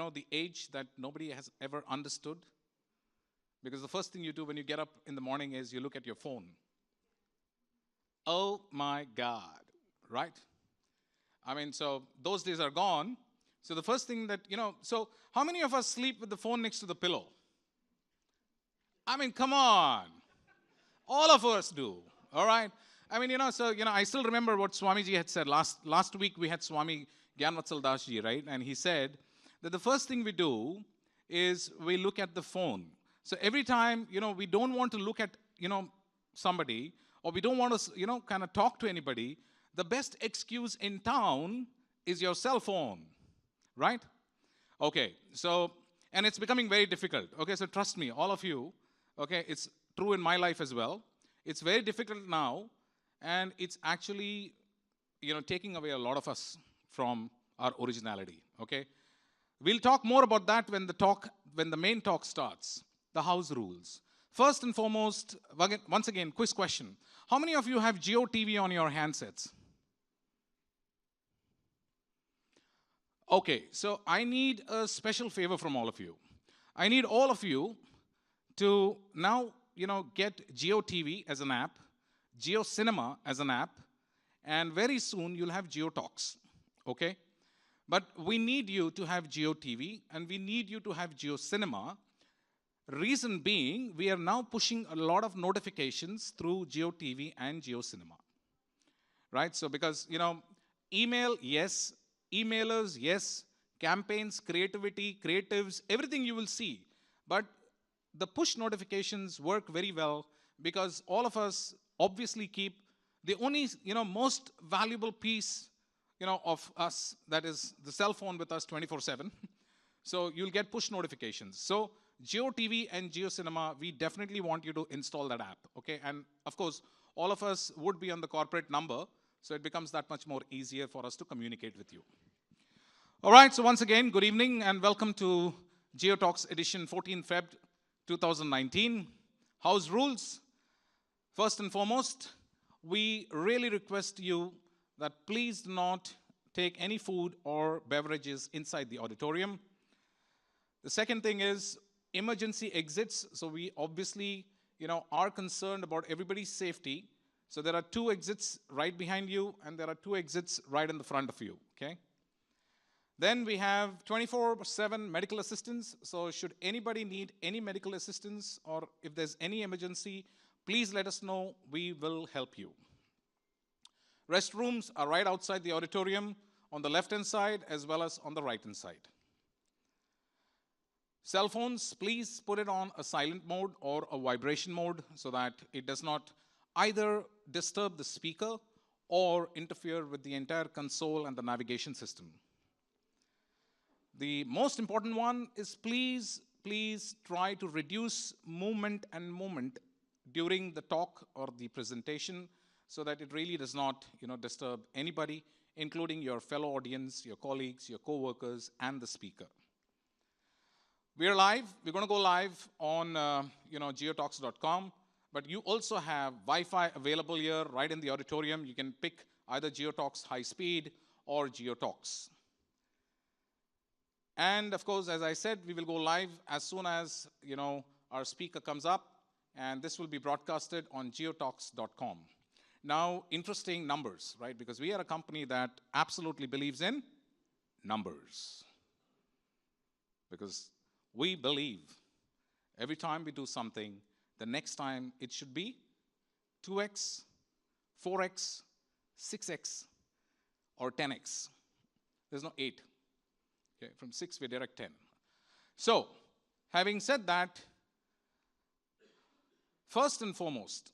the age that nobody has ever understood? Because the first thing you do when you get up in the morning is you look at your phone. Oh my God, right? I mean, so those days are gone. So the first thing that, so how many of us sleep with the phone next to the pillow? I mean, come on. All of us do, all right? I mean, I still remember what Swamiji had said. Last week we had Swami Gyanvatsal Das ji, right? And he said that the first thing we do is we look at the phone. So every time, we don't want to look at, somebody, or we don't want to, kind of talk to anybody, the best excuse in town is your cell phone, right? Okay, so, and it's becoming very difficult. Okay, so trust me, all of you, okay, it's true in my life as well. It's very difficult now, and it's actually, taking away a lot of us from our originality, okay? We'll talk more about that when the main talk starts, the house rules. First and foremost, once again, quiz question. How many of you have Jio TV on your handsets? Okay, so I need a special favor from all of you. I need all of you to now, get Jio TV as an app, Jio Cinema as an app, and very soon you'll have Jio Talks, okay? But we need you to have Jio TV, and we need you to have Jio Cinema. Reason being, we are now pushing a lot of notifications through Jio TV and Jio Cinema, right? So because, email, yes, emailers, yes, campaigns, creativity, creatives, everything you will see. But the push notifications work very well because all of us obviously keep the only, most valuable piece, of us, that is the cell phone with us 24/7. So you'll get push notifications. So Jio TV and Jio Cinema, we definitely want you to install that app, okay? And of course, all of us would be on the corporate number, so it becomes that much more easier for us to communicate with you. All right, so once again, good evening and welcome to Jio Talks edition 14 Feb 2019. House rules. First and foremost, we really request you that please do not take any food or beverages inside the auditorium. The second thing is emergency exits. So we obviously, are concerned about everybody's safety. So there are 2 exits right behind you, and there are 2 exits right in the front of you, okay? Then we have 24/7 medical assistance. So should anybody need any medical assistance or if there's any emergency, please let us know. We will help you. Restrooms are right outside the auditorium on the left-hand side as well as on the right-hand side. Cell phones, please put it on a silent mode or a vibration mode so that it does not either disturb the speaker or interfere with the entire console and the navigation system. The most important one is please try to reduce movement during the talk or the presentation so that it really does not, disturb anybody, including your fellow audience, your colleagues, your co-workers, and the speaker. We are live. We're going to go live on, JioTalks.com, but you also have Wi-Fi available here right in the auditorium. You can pick either JioTalks High Speed or JioTalks. And of course, as I said, we will go live as soon as, our speaker comes up, and this will be broadcasted on JioTalks.com. Now, interesting numbers, right? Because we are a company that absolutely believes in numbers. Because we believe every time we do something, the next time it should be 2x, 4x, 6x, or 10x. There's no 8. Okay, from 6 we direct 10. So, having said that, first and foremost,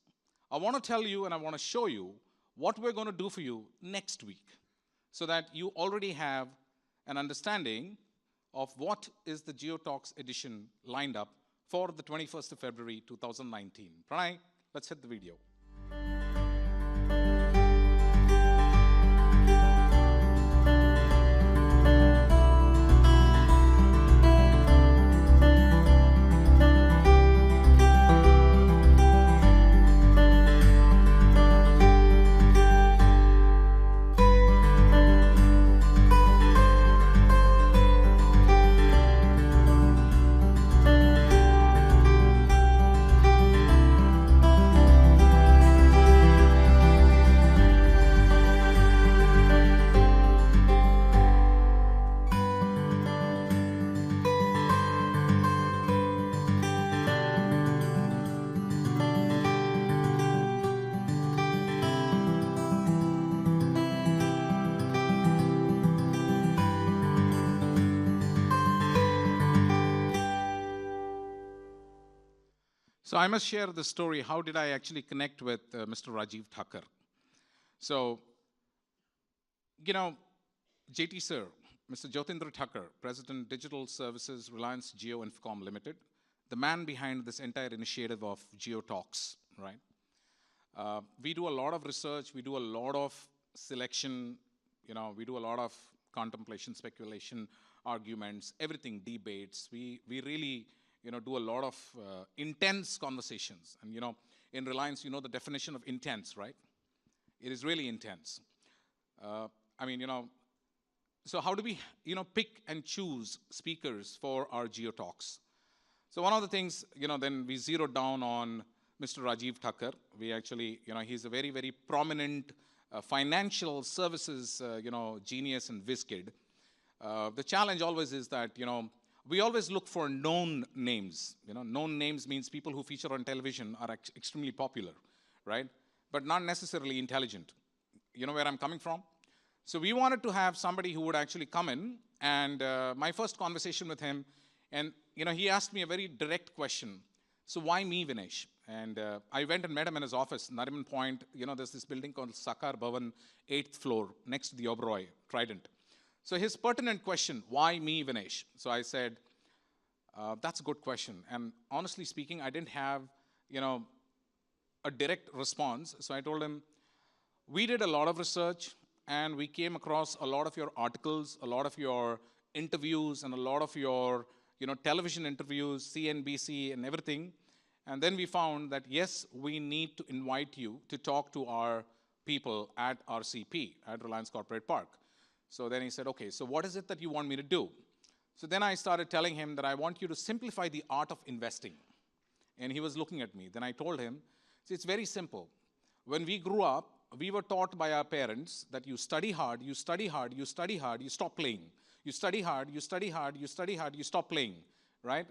I want to tell you and I want to show you what we're going to do for you next week so that you already have an understanding of what is the Jio Talks edition lined up for the 21st of February 2019. Pranay, let's hit the video. So I must share the story. How did I actually connect with Mr. Rajiv Thakur? So, you know, JT sir, Mr. Jyotindra Thakur, President Digital Services, Reliance Jio Infocom Limited, the man behind this entire initiative of Jio Talks, right? We do a lot of research, we do a lot of selection, we do a lot of contemplation, speculation, arguments, everything, debates. We really, do a lot of intense conversations. And, in Reliance, the definition of intense, right? It is really intense. So how do we, pick and choose speakers for our Jio Talks? So one of the things, then we zeroed down on Mr. Rajiv Thakur. We actually, he's a very, very prominent financial services, genius and whiz kid. The challenge always is that, we always look for known names. Known names means people who feature on television are extremely popular, right? But not necessarily intelligent. You know where I'm coming from? So we wanted to have somebody who would actually come in, and my first conversation with him, and he asked me a very direct question. So why me, Vinesh? And I went and met him in his office, Nariman Point. There's this building called Sakar Bhavan, 8th floor, next to the Oberoi, Trident. So his pertinent question, why me, Vinesh? So I said, that's a good question. And honestly speaking, I didn't have, a direct response. So I told him, we did a lot of research, and we came across a lot of your articles, a lot of your interviews, and a lot of your, television interviews, CNBC and everything. And then we found that, yes, we need to invite you to talk to our people at RCP, at Reliance Corporate Park. So then he said, okay, so what is it that you want me to do? So then I started telling him that I want you to simplify the art of investing. And he was looking at me. Then I told him, see, it's very simple. When we grew up, we were taught by our parents that you study hard, you study hard, you study hard, you stop playing. You study hard, you study hard, you study hard, you stop playing, right?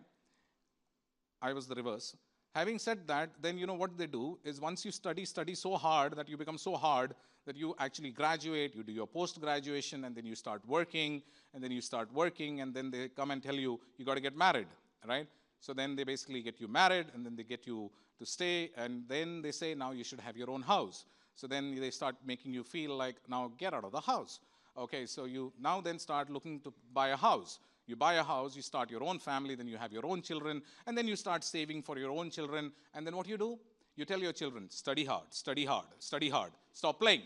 I was the reverse. Having said that, then what they do is once you study so hard that you become so hard that you actually graduate, you do your post-graduation, and then you start working, and then you start working, and then they come and tell you, you got to get married, right? So then they basically get you married, and then they get you to stay, and then they say, now you should have your own house. So then they start making you feel like, now get out of the house. Okay, so you now then start looking to buy a house. You buy a house, you start your own family, then you have your own children, and then you start saving for your own children, and then what do? You tell your children, study hard, study hard, study hard, stop playing.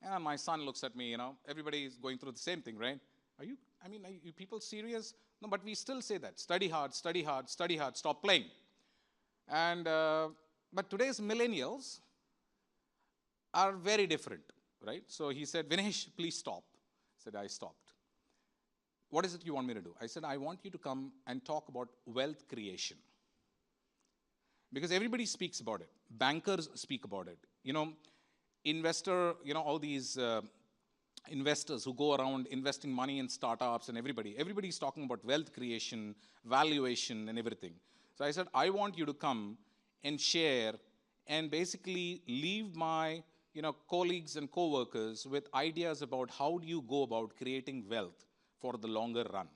And my son looks at me, everybody is going through the same thing, right? Are you people serious? No, but we still say that, study hard, study hard, study hard, stop playing. And, but today's millennials are very different, right? So he said, Vinesh, please stop. I said, I stopped. What is it you want me to do? I said, I want you to come and talk about wealth creation. Because everybody speaks about it. Bankers speak about it. Investor, all these investors who go around investing money in startups and everybody's talking about wealth creation, valuation and everything. So I said, I want you to come and share and basically leave my colleagues and co-workers with ideas about how do you go about creating wealth for the longer run,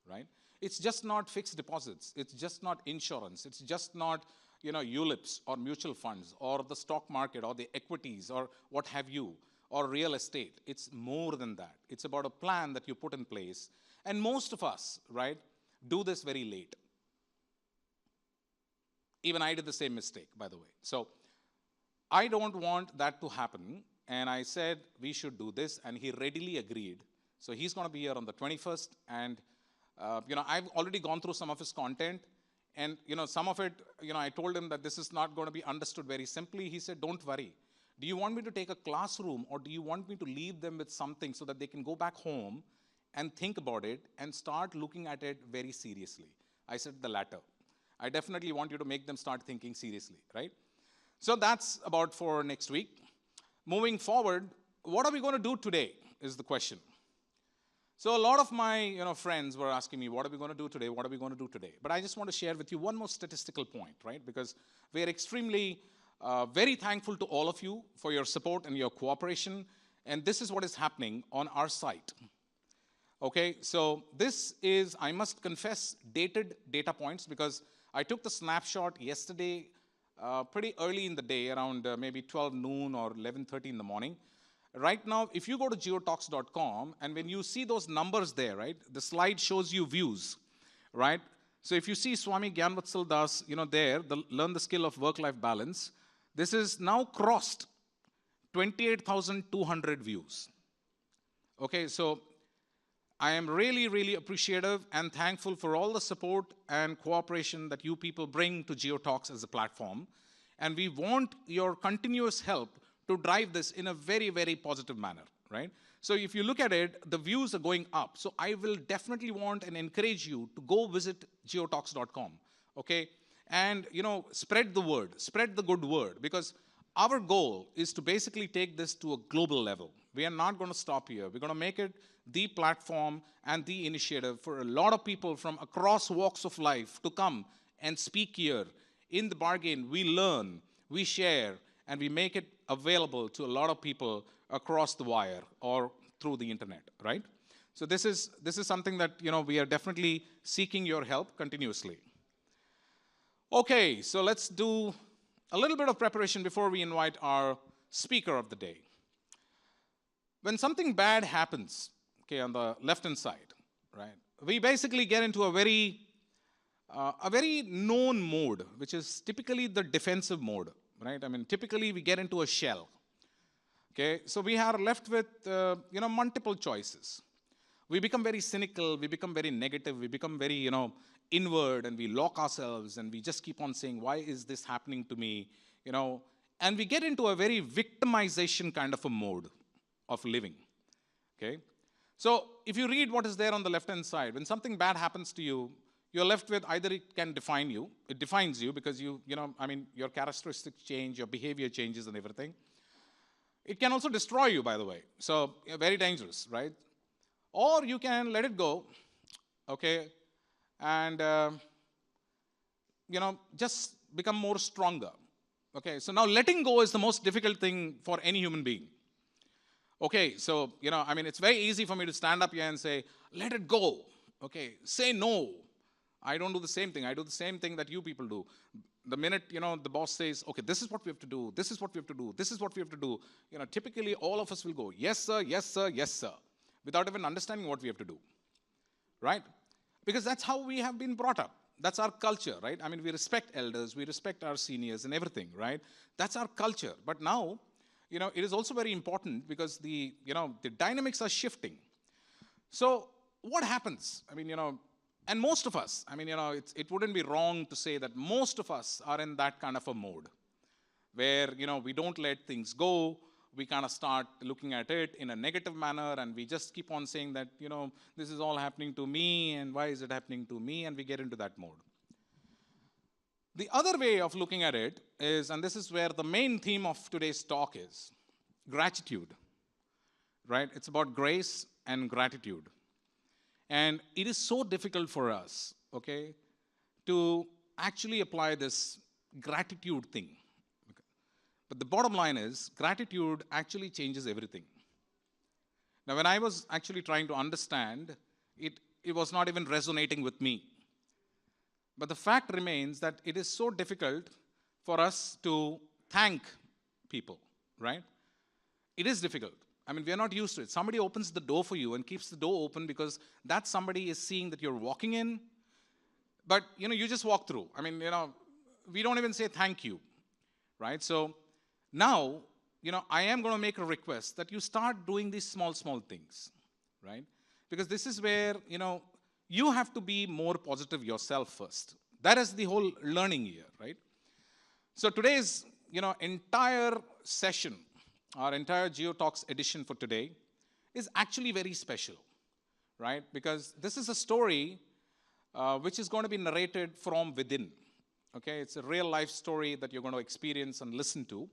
right? It's just not fixed deposits. It's just not insurance. It's just not, ULIPs or mutual funds or the stock market or the equities or what have you, or real estate. It's more than that. It's about a plan that you put in place. And most of us, right, do this very late. Even I did the same mistake, by the way. So I don't want that to happen. And I said, we should do this. And he readily agreed. So he's going to be here on the 21st. And, I've already gone through some of his content. And, some of it, I told him that this is not going to be understood very simply. He said, don't worry. Do you want me to take a classroom or do you want me to leave them with something so that they can go back home and think about it and start looking at it very seriously? I said the latter. I definitely want you to make them start thinking seriously, right? So that's about for next week. Moving forward, what are we going to do today is the question. So a lot of my friends were asking me, what are we going to do today? What are we going to do today? But I just want to share with you one more statistical point, right? Because we are extremely, very thankful to all of you for your support and your cooperation. And this is what is happening on our site. Okay, so this is, I must confess, dated data points because I took the snapshot yesterday, pretty early in the day, around maybe 12 noon or 11:30 in the morning. Right now, if you go to JIOTALKS.com, and when you see those numbers there, right, the slide shows you views, right? So if you see Swami Gyanvatsal Das, there, learn the skill of work-life balance, this is now crossed 28,200 views. Okay, so I am really, really appreciative and thankful for all the support and cooperation that you people bring to Jio Talks as a platform. And we want your continuous help to drive this in a very, very positive manner, right? So if you look at it, the views are going up. So I will definitely want and encourage you to go visit JioTalks.com, okay? And, spread the word, spread the good word, because our goal is to basically take this to a global level. We are not going to stop here. We're going to make it the platform and the initiative for a lot of people from across walks of life to come and speak here. In the bargain, we learn, we share, and we make it available to a lot of people across the wire or through the internet, right? So this is something that, we are definitely seeking your help continuously. Okay, so let's do a little bit of preparation before we invite our speaker of the day. When something bad happens, okay, on the left-hand side, right, we basically get into a very known mode, which is typically the defensive mode, right? I mean, typically we get into a shell, okay? So we are left with, multiple choices. We become very cynical, we become very negative, we become very, inward, and we lock ourselves, and we just keep on saying, why is this happening to me, And we get into a very victimization kind of a mode of living, okay? So if you read what is there on the left-hand side, when something bad happens to you, you're left with either it can define you, it defines you because your characteristics change, your behavior changes and everything. It can also destroy you, by the way. So very dangerous, right? Or you can let it go, okay, and just become more stronger. Okay, so now letting go is the most difficult thing for any human being. Okay, so, it's very easy for me to stand up here and say, let it go. Okay, say no. I don't do the same thing. I do the same thing that you people do. The minute, the boss says, okay, this is what we have to do, this is what we have to do, this is what we have to do, typically all of us will go, yes, sir, yes, sir, yes, sir, without even understanding what we have to do, right? Because that's how we have been brought up. That's our culture, right? I mean, we respect elders, we respect our seniors and everything, right? That's our culture. But now, it is also very important because the dynamics are shifting. So what happens? I mean, and most of us, I mean, it wouldn't be wrong to say that most of us are in that kind of a mode where, we don't let things go. We kind of start looking at it in a negative manner, and we just keep on saying that, this is all happening to me, and why is it happening to me? And we get into that mode. The other way of looking at it is, and this is where the main theme of today's talk is, gratitude, right? It's about grace and gratitude. And it is so difficult for us, okay, to actually apply this gratitude thing. Okay. But the bottom line is, gratitude actually changes everything. Now, when I was actually trying to understand, it was not even resonating with me. But the fact remains that it is so difficult for us to thank people, right? It is difficult. I mean, we are not used to it. Somebody opens the door for you and keeps the door open because that somebody is seeing that you're walking in. But, you just walk through. I mean, we don't even say thank you, right? So now, I am going to make a request that you start doing these small, small things, right? Because this is where, you have to be more positive yourself first. That is the whole learning here, right? So today's, entire session, our entire Jio Talks edition for today is actually very special, right? Because this is a story which is going to be narrated from within, okay? It's a real life story that you're going to experience and listen to.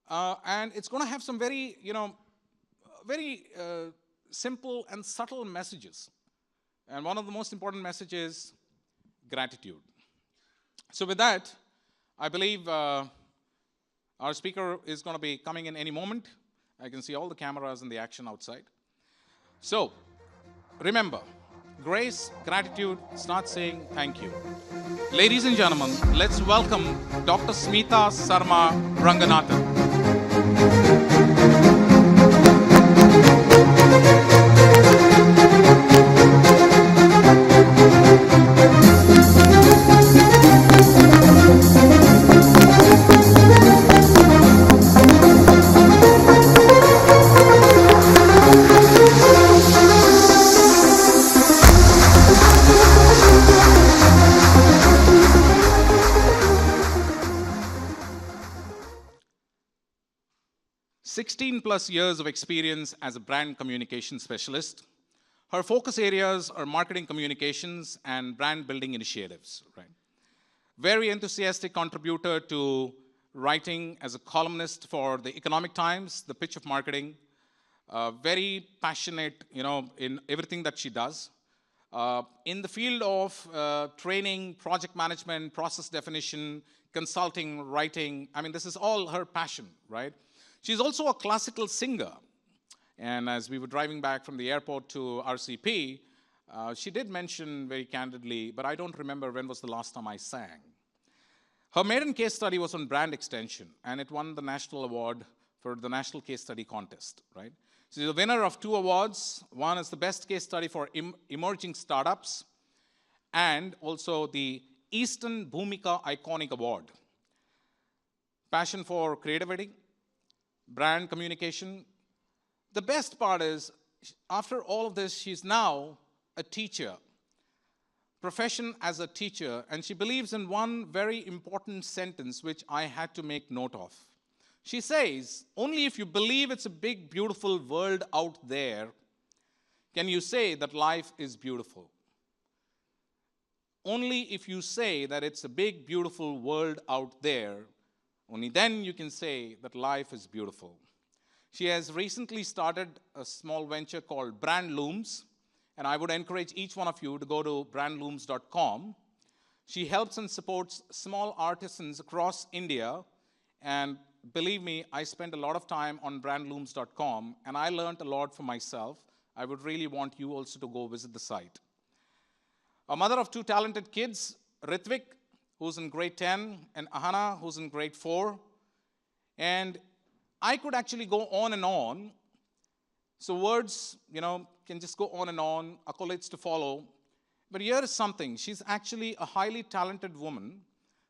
And it's going to have some very, very simple and subtle messages. And one of the most important messages, gratitude. So with that, I believe our speaker is going to be coming in any moment. I can see all the cameras and the action outside. So, remember, grace, gratitude, start saying thank you. Ladies and gentlemen, let's welcome Dr. Smitha Sarma Ranganathan. 16 plus years of experience as a brand communication specialist. Her focus areas are marketing communications and brand building initiatives. Right? Very enthusiastic contributor to writing as a columnist for the Economic Times, the pitch of marketing. Very passionate, in everything that she does. In the field of training, project management, process definition, consulting, writing, I mean, this is all her passion, right? She's also a classical singer. And as we were driving back from the airport to RCP, she did mention very candidly, but I don't remember when was the last time I sang. Her maiden case study was on brand extension, and it won the national award for the National Case Study Contest, right? She's the winner of 2 awards. One is the Best Case Study for Emerging Startups, and also the Eastern Bhumika Iconic Award. Passion for creativity, brand communication. The best part is, after all of this, she's now a teacher, profession as a teacher, and she believes in one very important sentence which I had to make note of. She says, only if you believe it's a big, beautiful world out there, can you say that life is beautiful. Only if you say that it's a big, beautiful world out there, only then you can say that life is beautiful. She has recently started a small venture called Brand Looms, and I would encourage each one of you to go to brandlooms.com. She helps and supports small artisans across India, and believe me, I spent a lot of time on brandlooms.com, and I learned a lot for myself. I would really want you also to go visit the site. A mother of 2 talented kids, Ritvik, who's in grade 10, and Ahana, who's in grade 4. And I could actually go on and on. So words, can just go on and on, accolades to follow. But here is something. She's actually a highly talented woman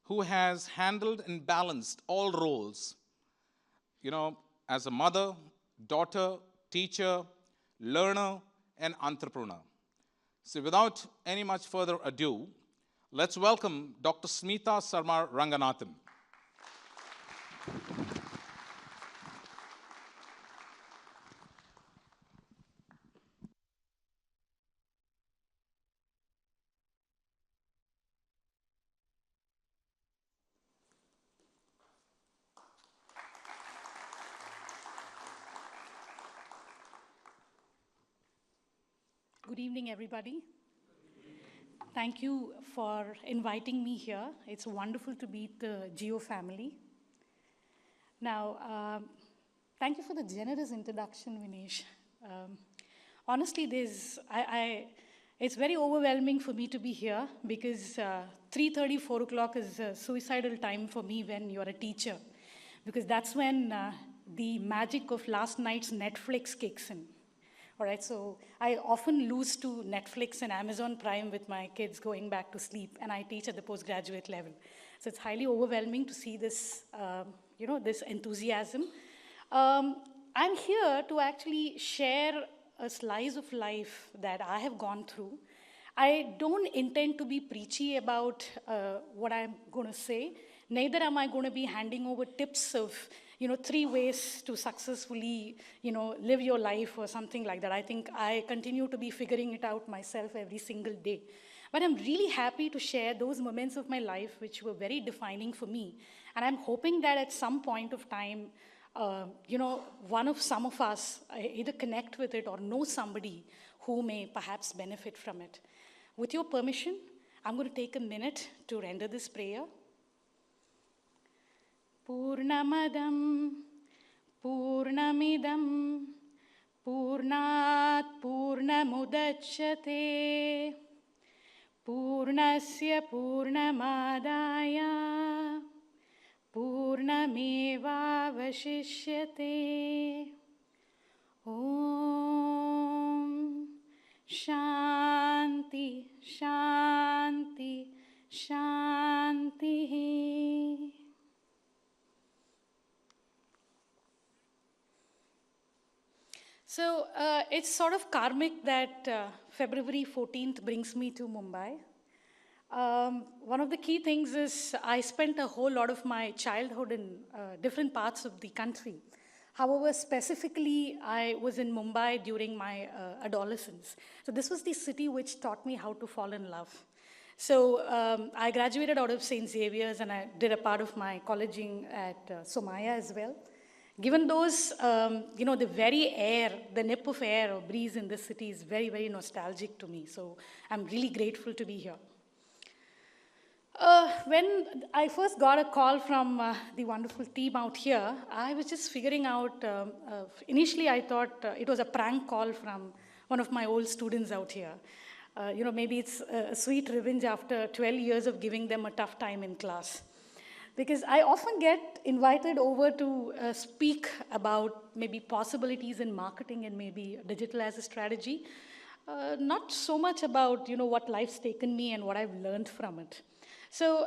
who has handled and balanced all roles, as a mother, daughter, teacher, learner, and entrepreneur. So without any much further ado, let's welcome Dr. Smitha Sarma Ranganathan. Good evening, everybody. Thank you for inviting me here. It's wonderful to meet the Jio family. Now, thank you for the generous introduction, Vinesh. Honestly, it's very overwhelming for me to be here because 3:30, 4 o'clock is a suicidal time for me when you're a teacher, because that's when the magic of last night's Netflix kicks in. All right, so I often lose to Netflix and Amazon Prime with my kids going back to sleep, and I teach at the postgraduate level. So it's highly overwhelming to see this, this enthusiasm. I'm here to actually share a slice of life that I have gone through. I don't intend to be preachy about what I'm going to say. Neither am I going to be handing over tips of 3 ways to successfully, live your life or something like that. I think I continue to be figuring it out myself every single day. But I'm really happy to share those moments of my life which were very defining for me. And I'm hoping that at some point of time, some of us either connect with it or know somebody who may perhaps benefit from it. With your permission, I'm going to take a minute to render this prayer. Purnamadam, Purnamidam, Purnat, Purnamudachyate, पूर्णस्य पूर्णमादाय पूर्णमेवावशिष्यते ॐ शान्ति शान्ति शान्तिः. So it's sort of karmic that February 14th brings me to Mumbai. One of the key things is I spent a whole lot of my childhood in different parts of the country. However, specifically, I was in Mumbai during my adolescence. So this was the city which taught me how to fall in love. So I graduated out of St. Xavier's and I did a part of my colleging at Somaya as well. Given those, the very air, the nip of air or breeze in this city is very, very nostalgic to me. So I'm really grateful to be here. When I first got a call from the wonderful team out here, I was just figuring out, initially I thought it was a prank call from one of my old students out here. Maybe it's a sweet revenge after 12 years of giving them a tough time in class. Because I often get invited over to speak about maybe possibilities in marketing and maybe digital as a strategy. Not so much about what life's taken me and what I've learned from it. So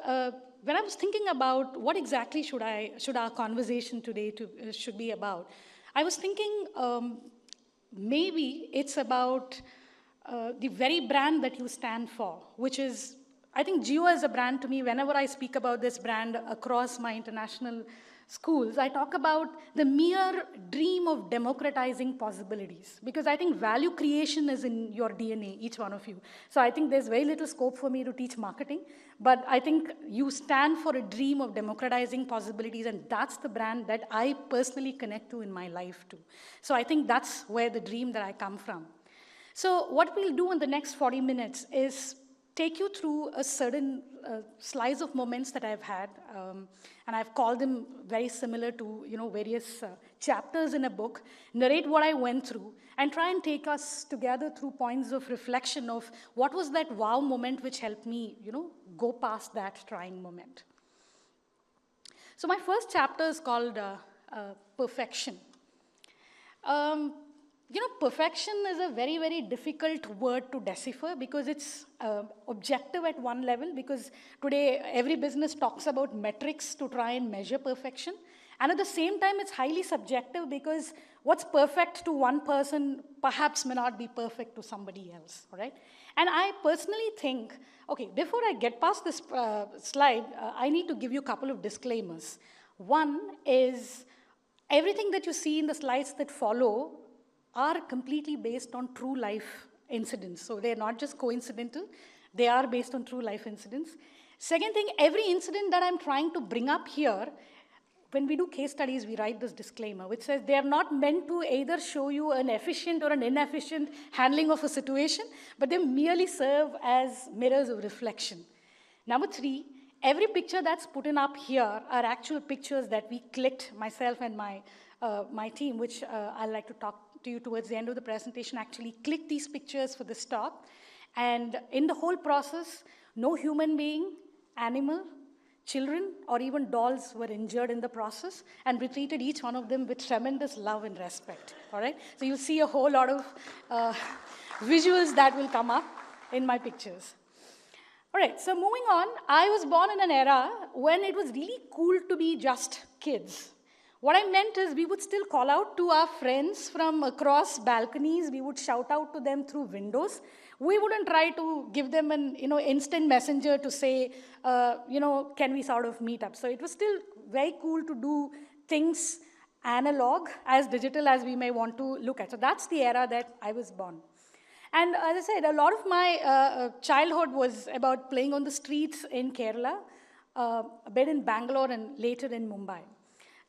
when I was thinking about what exactly should our conversation today should be about, I was thinking maybe it's about the very brand that you stand for, which is, I think Jio as a brand to me, whenever I speak about this brand across my international schools, I talk about the mere dream of democratizing possibilities. Because I think value creation is in your DNA, each one of you. So I think there's very little scope for me to teach marketing. But I think you stand for a dream of democratizing possibilities, and that's the brand that I personally connect to in my life too. So I think that's where the dream that I come from. So what we'll do in the next 40 minutes is take you through a certain slice of moments that I've had, and I've called them very similar to various chapters in a book, narrate what I went through, and try and take us together through points of reflection of what was that wow moment which helped me go past that trying moment. So my first chapter is called Perfection. Perfection is a very, very difficult word to decipher because it's objective at one level, because today every business talks about metrics to try and measure perfection. And at the same time, it's highly subjective because what's perfect to one person perhaps may not be perfect to somebody else, all right? And I personally think, okay, before I get past this slide, I need to give you a couple of disclaimers. One is everything that you see in the slides that follow are completely based on true life incidents. So they're not just coincidental, they are based on true life incidents. Second thing, every incident that I'm trying to bring up here, when we do case studies, we write this disclaimer, which says they are not meant to either show you an efficient or an inefficient handling of a situation, but they merely serve as mirrors of reflection. Number three, every picture that's put in up here are actual pictures that we clicked, myself and my team, which I'd like to talk to you towards the end of the presentation, actually click these pictures for this talk. And in the whole process, no human being, animal, children, or even dolls were injured in the process, and we treated each one of them with tremendous love and respect, all right? So you'll see a whole lot of visuals that will come up in my pictures. All right, so moving on, I was born in an era when it was really cool to be just kids. What I meant is we would still call out to our friends from across balconies. We would shout out to them through windows. We wouldn't try to give them an instant messenger to say, can we sort of meet up? So it was still very cool to do things analog, as digital as we may want to look at. So that's the era that I was born. And as I said, a lot of my childhood was about playing on the streets in Kerala, a bit in Bangalore, and later in Mumbai.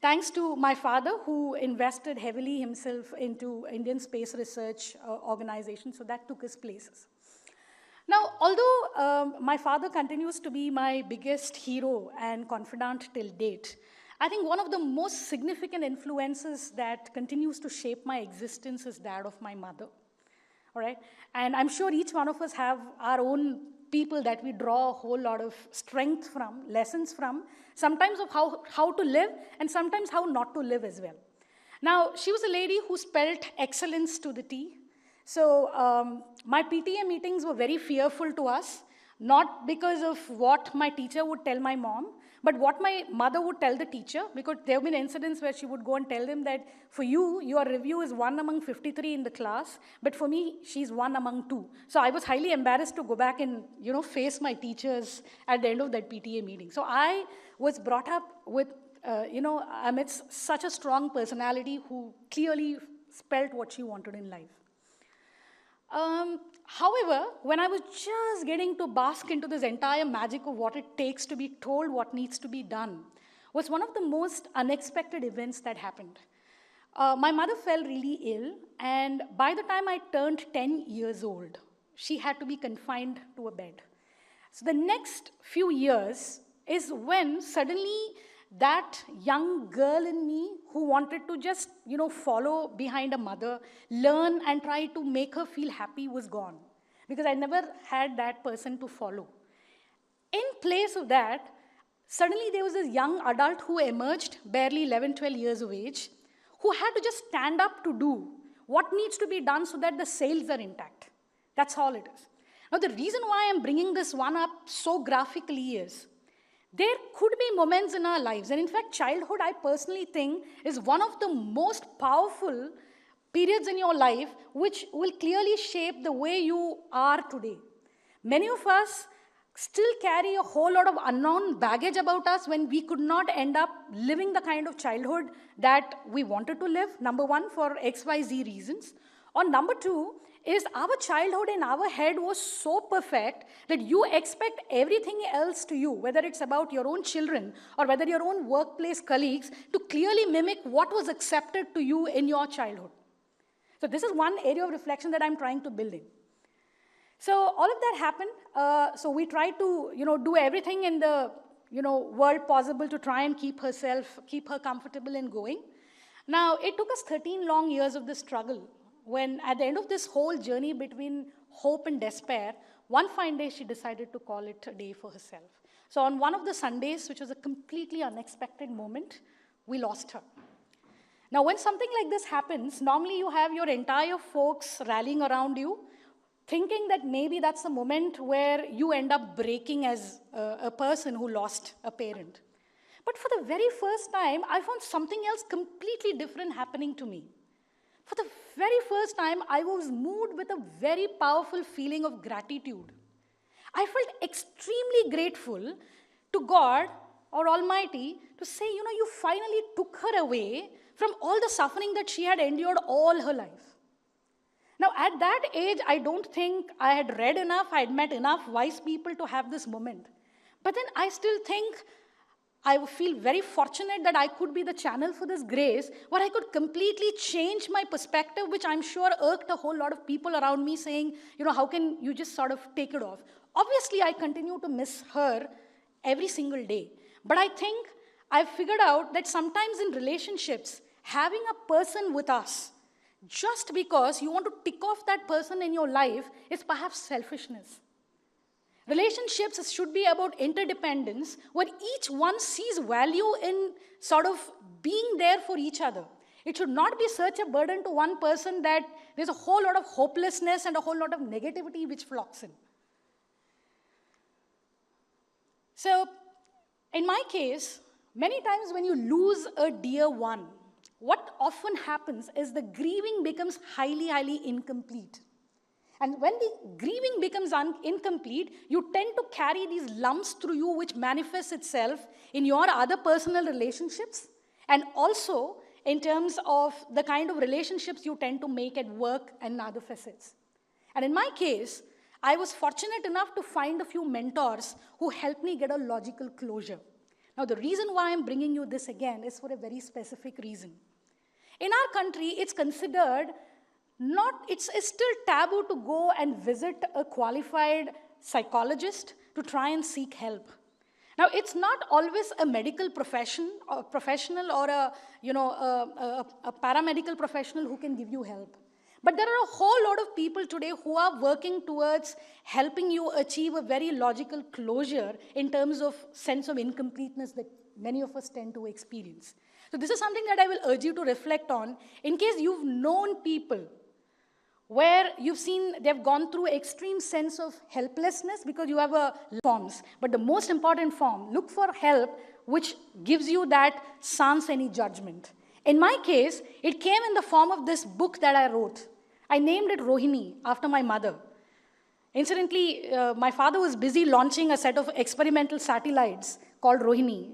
Thanks to my father, who invested heavily himself into Indian Space Research Organization, so that took his places. Now, although my father continues to be my biggest hero and confidant till date, I think one of the most significant influences that continues to shape my existence is that of my mother. all right? And I'm sure each one of us have our own people that we draw a whole lot of strength from, lessons from, sometimes of how to live and sometimes how not to live as well. Now, she was a lady who spelt excellence to the T. So my PTA meetings were very fearful to us, not because of what my teacher would tell my mom, but what my mother would tell the teacher, because there have been incidents where she would go and tell them that for you, your review is 1 among 53 in the class, but for me, she's 1 among 2. So I was highly embarrassed to go back and face my teachers at the end of that PTA meeting. So I was brought up with, amidst such a strong personality who clearly spelt what she wanted in life. However, when I was just getting to bask into this entire magic of what it takes to be told what needs to be done, was one of the most unexpected events that happened. My mother fell really ill, and by the time I turned 10 years old, she had to be confined to a bed. So the next few years is when suddenly that young girl in me who wanted to just, follow behind a mother, learn and try to make her feel happy was gone. Because I never had that person to follow. In place of that, suddenly there was this young adult who emerged, barely 11, 12 years of age, who had to just stand up to do what needs to be done so that the sales are intact. That's all it is. Now, the reason why I'm bringing this one up so graphically is, there could be moments in our lives, and in fact, childhood, I personally think, is one of the most powerful periods in your life which will clearly shape the way you are today. Many of us still carry a whole lot of unknown baggage about us when we could not end up living the kind of childhood that we wanted to live, number one, for XYZ reasons. Or number two, is our childhood in our head was so perfect that you expect everything else to you, whether it's about your own children or whether your own workplace colleagues, to clearly mimic what was accepted to you in your childhood. So this is one area of reflection that I'm trying to build in. So all of that happened. So we tried to, do everything in the, world possible to try and keep her comfortable and going. Now, it took us 13 long years of this struggle, when at the end of this whole journey between hope and despair, one fine day she decided to call it a day for herself. So on one of the Sundays, which was a completely unexpected moment, we lost her. Now, when something like this happens, normally you have your entire folks rallying around you, thinking that maybe that's the moment where you end up breaking as a person who lost a parent. But for the very first time, I found something else completely different happening to me. For the very first time, I was moved with a very powerful feeling of gratitude. I felt extremely grateful to God or Almighty to say, you finally took her away from all the suffering that she had endured all her life. Now, at that age, I don't think I had read enough, I had met enough wise people to have this moment. But then I still think I feel very fortunate that I could be the channel for this grace, where I could completely change my perspective, which I'm sure irked a whole lot of people around me, saying, how can you just sort of take it off? Obviously, I continue to miss her every single day. But I think I've figured out that sometimes in relationships, having a person with us, just because you want to tick off that person in your life, is perhaps selfishness. Relationships should be about interdependence, where each one sees value in sort of being there for each other. It should not be such a burden to one person that there's a whole lot of hopelessness and a whole lot of negativity which flocks in. So, in my case, many times when you lose a dear one, what often happens is the grieving becomes highly, highly incomplete. And when the grieving becomes incomplete, you tend to carry these lumps through you, which manifests itself in your other personal relationships, and also in terms of the kind of relationships you tend to make at work and other facets. And in my case, I was fortunate enough to find a few mentors who helped me get a logical closure. Now, the reason why I'm bringing you this again is for a very specific reason. In our country, it's considered it's still taboo to go and visit a qualified psychologist to try and seek help. Now, it's not always a medical professional or a paramedical professional who can give you help. But there are a whole lot of people today who are working towards helping you achieve a very logical closure in terms of sense of incompleteness that many of us tend to experience. So this is something that I will urge you to reflect on in case you've known people where you've seen they've gone through extreme sense of helplessness because you have a forms. But the most important form, look for help which gives you that sans any judgment. In my case, it came in the form of this book that I wrote. I named it Rohini after my mother. Incidentally, my father was busy launching a set of experimental satellites called Rohini,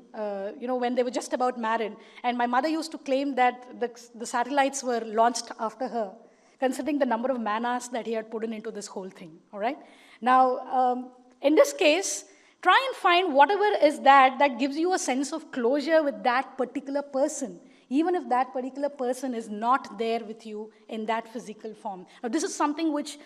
when they were just about married. And my mother used to claim that the satellites were launched after her, considering the number of man-hours that he had put into this whole thing, all right? Now, in this case, try and find whatever is that gives you a sense of closure with that particular person, even if that particular person is not there with you in that physical form. Now, this is something which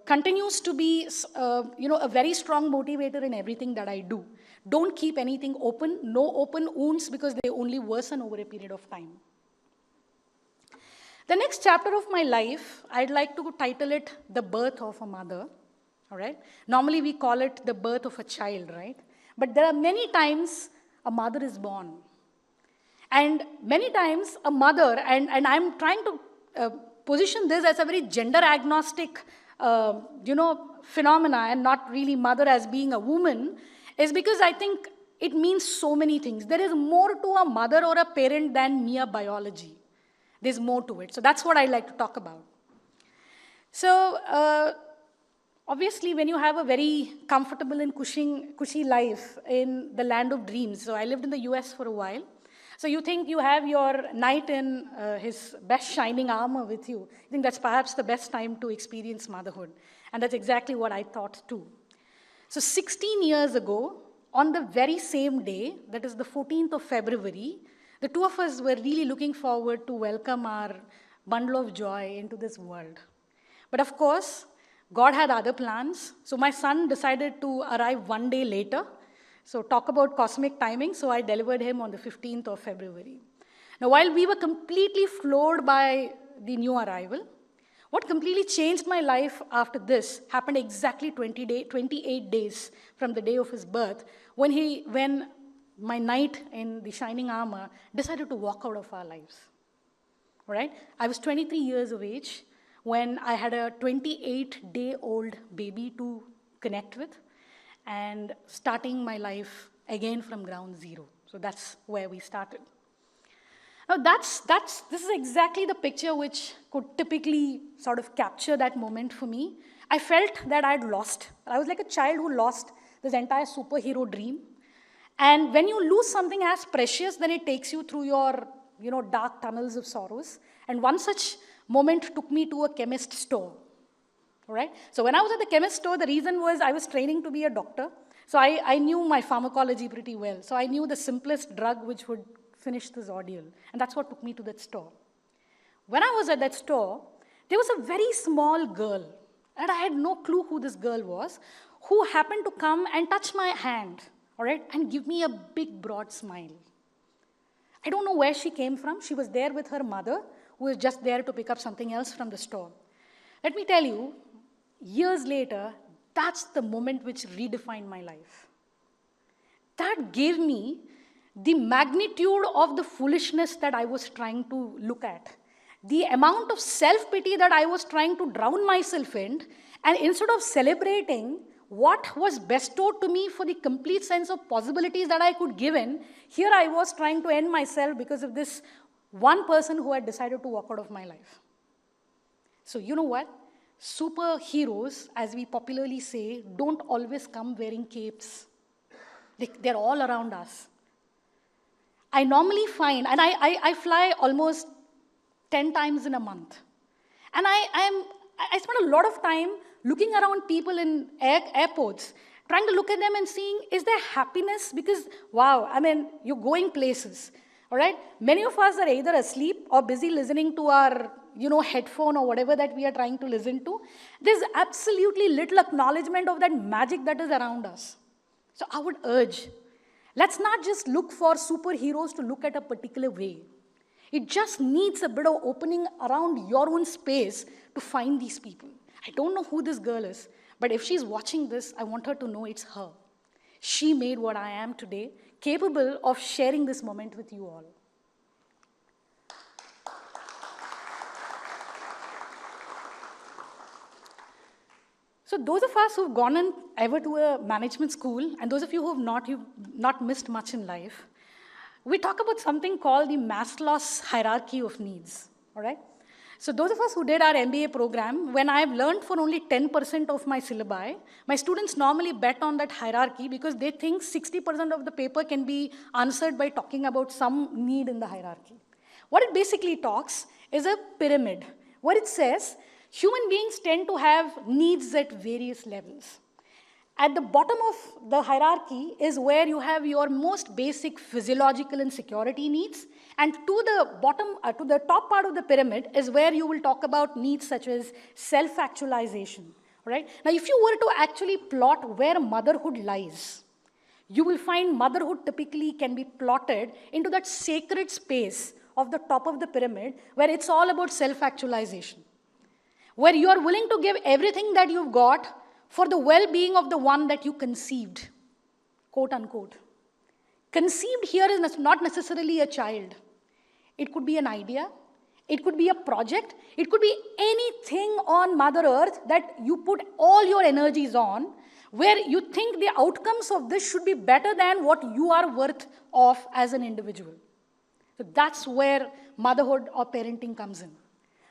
continues to be, a very strong motivator in everything that I do. Don't keep anything open, no open wounds, because they only worsen over a period of time. The next chapter of my life, I'd like to title it The Birth of a Mother, all right? Normally we call it the birth of a child, right? But there are many times a mother is born. And many times a mother, and I'm trying to position this as a very gender agnostic, phenomena, and not really mother as being a woman, is because I think it means so many things. There is more to a mother or a parent than mere biology. There's more to it. So that's what I like to talk about. So obviously, when you have a very comfortable and cushy life in the land of dreams, so I lived in the US for a while. So you think you have your knight in his best shining armor with you. I think that's perhaps the best time to experience motherhood. And that's exactly what I thought too. So 16 years ago, on the very same day, that is the 14th of February, the two of us were really looking forward to welcome our bundle of joy into this world. But of course, God had other plans. So my son decided to arrive one day later. So talk about cosmic timing. So I delivered him on the 15th of February. Now, while we were completely floored by the new arrival, what completely changed my life after this happened exactly 28 days from the day of his birth, when my knight in the shining armor decided to walk out of our lives. All right? I was 23 years of age when I had a 28-day-old baby to connect with, and starting my life again from ground zero. So that's where we started. Now this is exactly the picture which could typically sort of capture that moment for me. I felt that I'd lost. I was like a child who lost this entire superhero dream. And when you lose something as precious, then it takes you through your, dark tunnels of sorrows. And one such moment took me to a chemist store. All right? So when I was at the chemist store, the reason was I was training to be a doctor. So I knew my pharmacology pretty well. So I knew the simplest drug which would finish this ordeal. And that's what took me to that store. When I was at that store, there was a very small girl, and I had no clue who this girl was, who happened to come and touch my hand, all right, and give me a big, broad smile. I don't know where she came from. She was there with her mother, who was just there to pick up something else from the store. Let me tell you, years later, that's the moment which redefined my life. That gave me the magnitude of the foolishness that I was trying to look at, the amount of self-pity that I was trying to drown myself in, and instead of celebrating what was bestowed to me for the complete sense of possibilities that I could give in, here I was trying to end myself because of this one person who had decided to walk out of my life. So you know what? Superheroes, as we popularly say, don't always come wearing capes. They're all around us. I normally find, and I fly almost 10 times in a month. And I spend a lot of time looking around people in airports, trying to look at them and seeing, is there happiness? Because, wow, you're going places, all right? Many of us are either asleep or busy listening to our, headphone or whatever that we are trying to listen to. There's absolutely little acknowledgement of that magic that is around us. So I would urge, let's not just look for superheroes to look at a particular way. It just needs a bit of opening around your own space to find these people. I don't know who this girl is, but if she's watching this, I want her to know it's her. She made what I am today, capable of sharing this moment with you all. So those of us who've gone in ever to a management school, and those of you who have not, you've not missed much in life, we talk about something called the Maslow's hierarchy of needs, all right? So those of us who did our MBA program, when I've learned for only 10% of my syllabi, my students normally bet on that hierarchy because they think 60% of the paper can be answered by talking about some need in the hierarchy. What it basically talks is a pyramid, where it says human beings tend to have needs at various levels. At the bottom of the hierarchy is where you have your most basic physiological and security needs, and to the top part of the pyramid is where you will talk about needs such as self-actualization. Right? Now, if you were to actually plot where motherhood lies, you will find motherhood typically can be plotted into that sacred space of the top of the pyramid where it's all about self-actualization, where you are willing to give everything that you've got for the well-being of the one that you conceived, quote unquote. Conceived here is not necessarily a child. It could be an idea, it could be a project, it could be anything on Mother Earth that you put all your energies on, where you think the outcomes of this should be better than what you are worth of as an individual. So that's where motherhood or parenting comes in.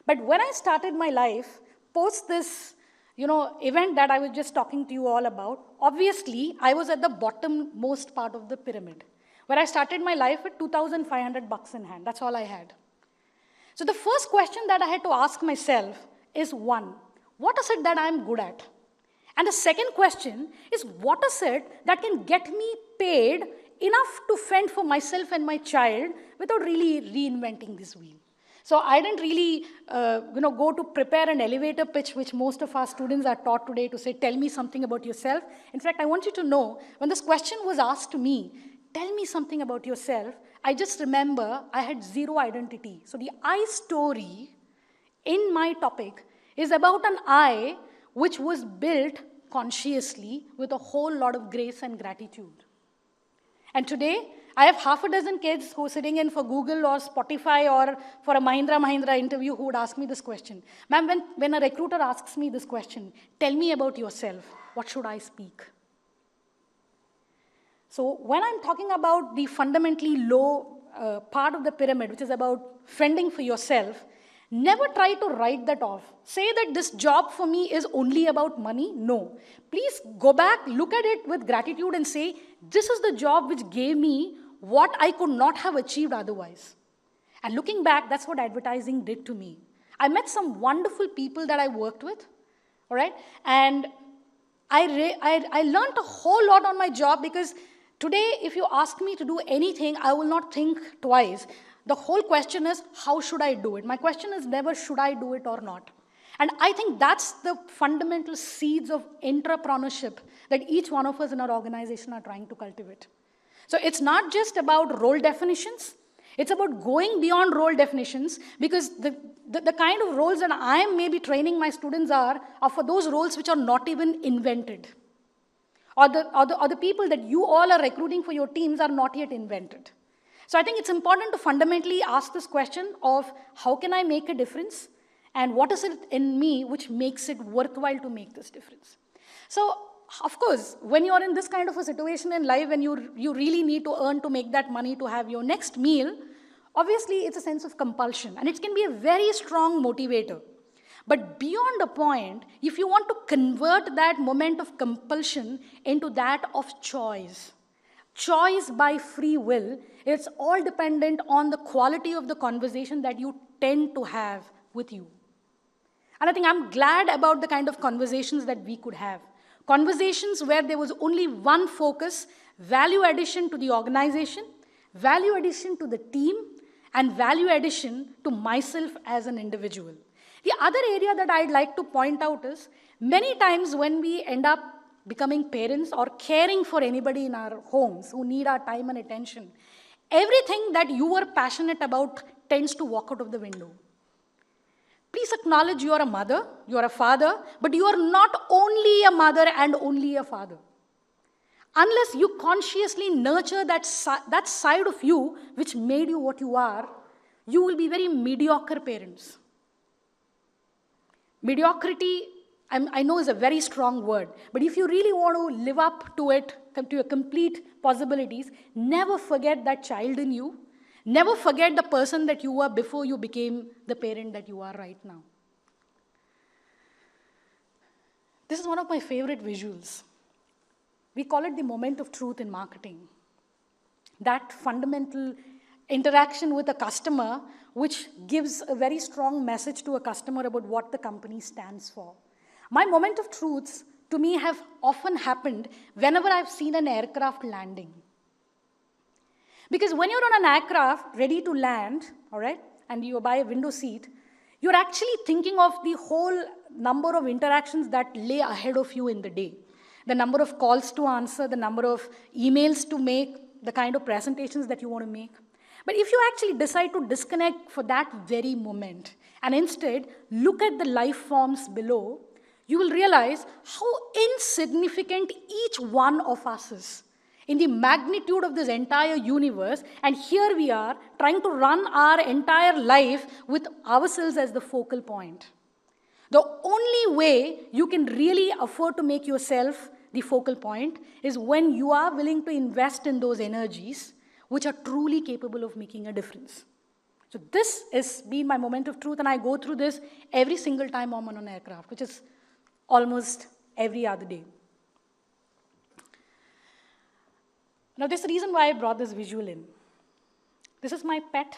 But when I started my life, post this event that I was just talking to you all about, obviously, I was at the bottommost part of the pyramid, where I started my life with $2,500 in hand. That's all I had. So the first question that I had to ask myself is, one, what is it that I'm good at? And the second question is, what is it that can get me paid enough to fend for myself and my child without really reinventing this wheel? So I didn't really go to prepare an elevator pitch, which most of our students are taught today to say, tell me something about yourself. In fact, I want you to know, when this question was asked to me, tell me something about yourself, I just remember I had zero identity. So the I story in my topic is about an I which was built consciously with a whole lot of grace and gratitude. And today, I have half a dozen kids who are sitting in for Google or Spotify or for a Mahindra interview who would ask me this question. Ma'am, when a recruiter asks me this question, tell me about yourself, what should I speak? So when I'm talking about the fundamentally low part of the pyramid, which is about fending for yourself, never try to write that off. Say that this job for me is only about money. No. Please go back, look at it with gratitude and say, this is the job which gave me what I could not have achieved otherwise. And looking back, that's what advertising did to me. I met some wonderful people that I worked with, all right? And I learned a whole lot on my job, because today, if you ask me to do anything, I will not think twice. The whole question is, how should I do it? My question is never, should I do it or not? And I think that's the fundamental seeds of entrepreneurship that each one of us in our organization are trying to cultivate. So it's not just about role definitions. It's about going beyond role definitions, because the kind of roles that I am maybe training my students are for those roles which are not even invented. Or the people that you all are recruiting for your teams are not yet invented. So I think it's important to fundamentally ask this question of, how can I make a difference? And what is it in me which makes it worthwhile to make this difference? So, of course, when you're in this kind of a situation in life, when you really need to earn to make that money to have your next meal, obviously it's a sense of compulsion. And it can be a very strong motivator. But beyond a point, if you want to convert that moment of compulsion into that of choice by free will, it's all dependent on the quality of the conversation that you tend to have with you. And I think I'm glad about the kind of conversations that we could have. Conversations where there was only one focus: value addition to the organization, value addition to the team, and value addition to myself as an individual. The other area that I'd like to point out is, many times when we end up becoming parents or caring for anybody in our homes who need our time and attention, Everything that you were passionate about tends to walk out of the window. Please acknowledge you are a mother, you are a father, but you are not only a mother and only a father. Unless you consciously nurture that side of you which made you what you are, you will be very mediocre parents. Mediocrity, I know is a very strong word, but if you really want to live up to it, to your complete possibilities, never forget that child in you. Never forget the person that you were before you became the parent that you are right now. This is one of my favorite visuals. We call it the moment of truth in marketing. That fundamental interaction with a customer which gives a very strong message to a customer about what the company stands for. My moment of truths to me have often happened whenever I've seen an aircraft landing. Because when you're on an aircraft ready to land, all right, and you buy a window seat, you're actually thinking of the whole number of interactions that lay ahead of you in the day. The number of calls to answer, the number of emails to make, the kind of presentations that you want to make. But if you actually decide to disconnect for that very moment and instead look at the life forms below, you will realize how insignificant each one of us is in the magnitude of this entire universe, and here we are trying to run our entire life with ourselves as the focal point. The only way you can really afford to make yourself the focal point is when you are willing to invest in those energies which are truly capable of making a difference. So this has been my moment of truth, and I go through this every single time I'm on an aircraft, which is almost every other day. Now, there's a reason why I brought this visual in. This is my pet.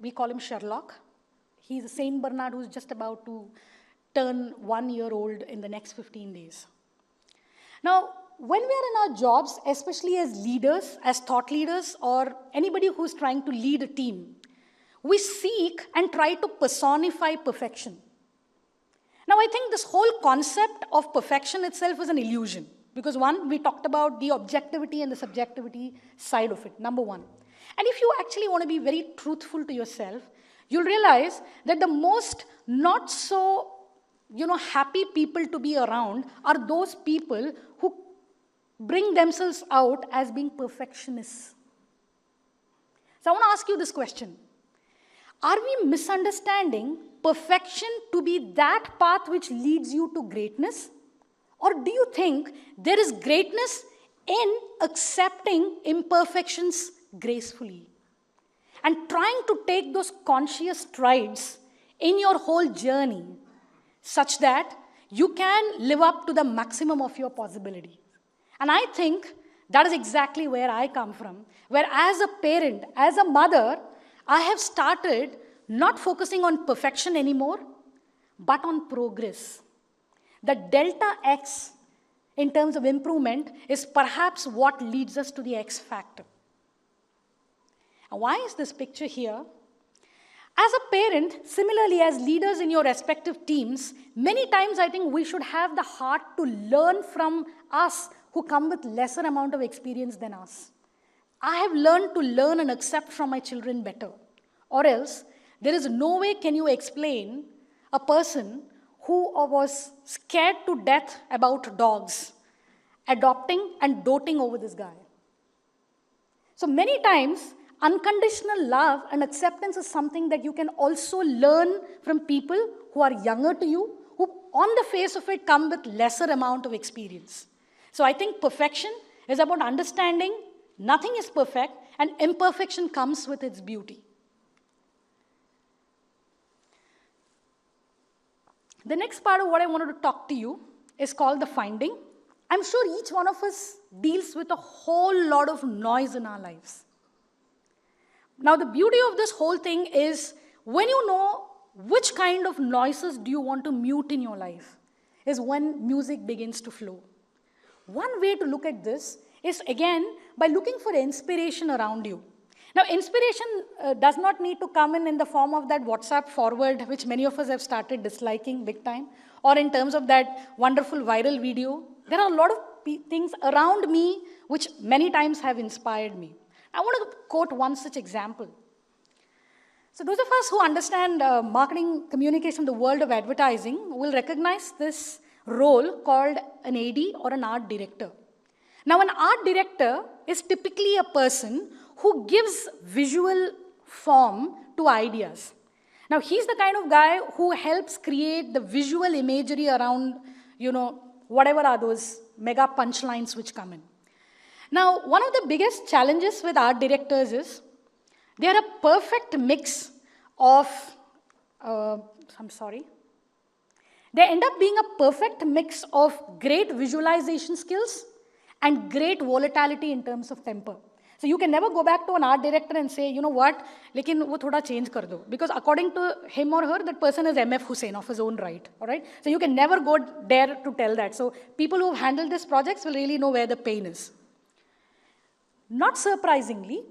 We call him Sherlock. He's a Saint Bernard who's just about to turn 1 year old in the next 15 days. Now, when we are in our jobs, especially as leaders, as thought leaders, or anybody who's trying to lead a team, we seek and try to personify perfection. Now, I think this whole concept of perfection itself is an illusion. Because one, we talked about the objectivity and the subjectivity side of it, number one. And if you actually want to be very truthful to yourself, you'll realize that the most not so, happy people to be around are those people who bring themselves out as being perfectionists. So I want to ask you this question. Are we misunderstanding perfection to be that path which leads you to greatness? Or do you think there is greatness in accepting imperfections gracefully and trying to take those conscious strides in your whole journey such that you can live up to the maximum of your possibility? And I think that is exactly where I come from, where as a parent, as a mother, I have started not focusing on perfection anymore, but on progress. The delta X in terms of improvement is perhaps what leads us to the X factor. And why is this picture here? As a parent, similarly as leaders in your respective teams, many times I think we should have the heart to learn from us who come with lesser amount of experience than us. I have learned to learn and accept from my children better. Or else, there is no way can you explain a person who was scared to death about dogs, adopting and doting over this guy. So many times, unconditional love and acceptance is something that you can also learn from people who are younger to you, who on the face of it come with lesser amount of experience. So I think perfection is about understanding nothing is perfect and imperfection comes with its beauty. The next part of what I wanted to talk to you is called the finding. I'm sure each one of us deals with a whole lot of noise in our lives. Now, the beauty of this whole thing is when you know which kind of noises do you want to mute in your life is when music begins to flow. One way to look at this is, again, by looking for inspiration around you. Now, inspiration does not need to come in the form of that WhatsApp forward, which many of us have started disliking big time, or in terms of that wonderful viral video. There are a lot of things around me which many times have inspired me. I want to quote one such example. So those of us who understand marketing communication, the world of advertising, will recognize this role called an AD or an art director. Now, an art director is typically a person who gives visual form to ideas. Now, he's the kind of guy who helps create the visual imagery around, whatever are those mega punchlines which come in. Now, one of the biggest challenges with art directors is they are a perfect mix of, they end up being a perfect mix of great visualization skills and great volatility in terms of temper. So you can never go back to an art director and say, you know what, lekin wo thoda change kar do. Because according to him or her, that person is MF Hussain of his own right. All right? So you can never go dare to tell that. So people who have handled these projects will really know where the pain is. Not surprisingly,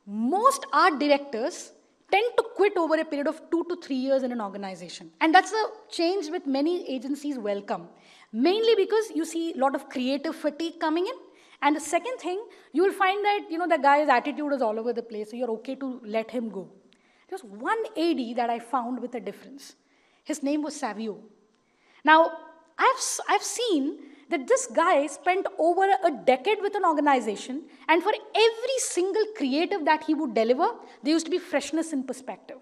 most art directors tend to quit over a period of 2 to 3 years in an organization. And that's a change which many agencies welcome. Mainly because you see a lot of creative fatigue coming in. And the second thing, you will find that, the guy's attitude is all over the place, so you're okay to let him go. There's one AD that I found with a difference. His name was Savio. Now, I've seen that this guy spent over a decade with an organization, and for every single creative that he would deliver, there used to be freshness in perspective.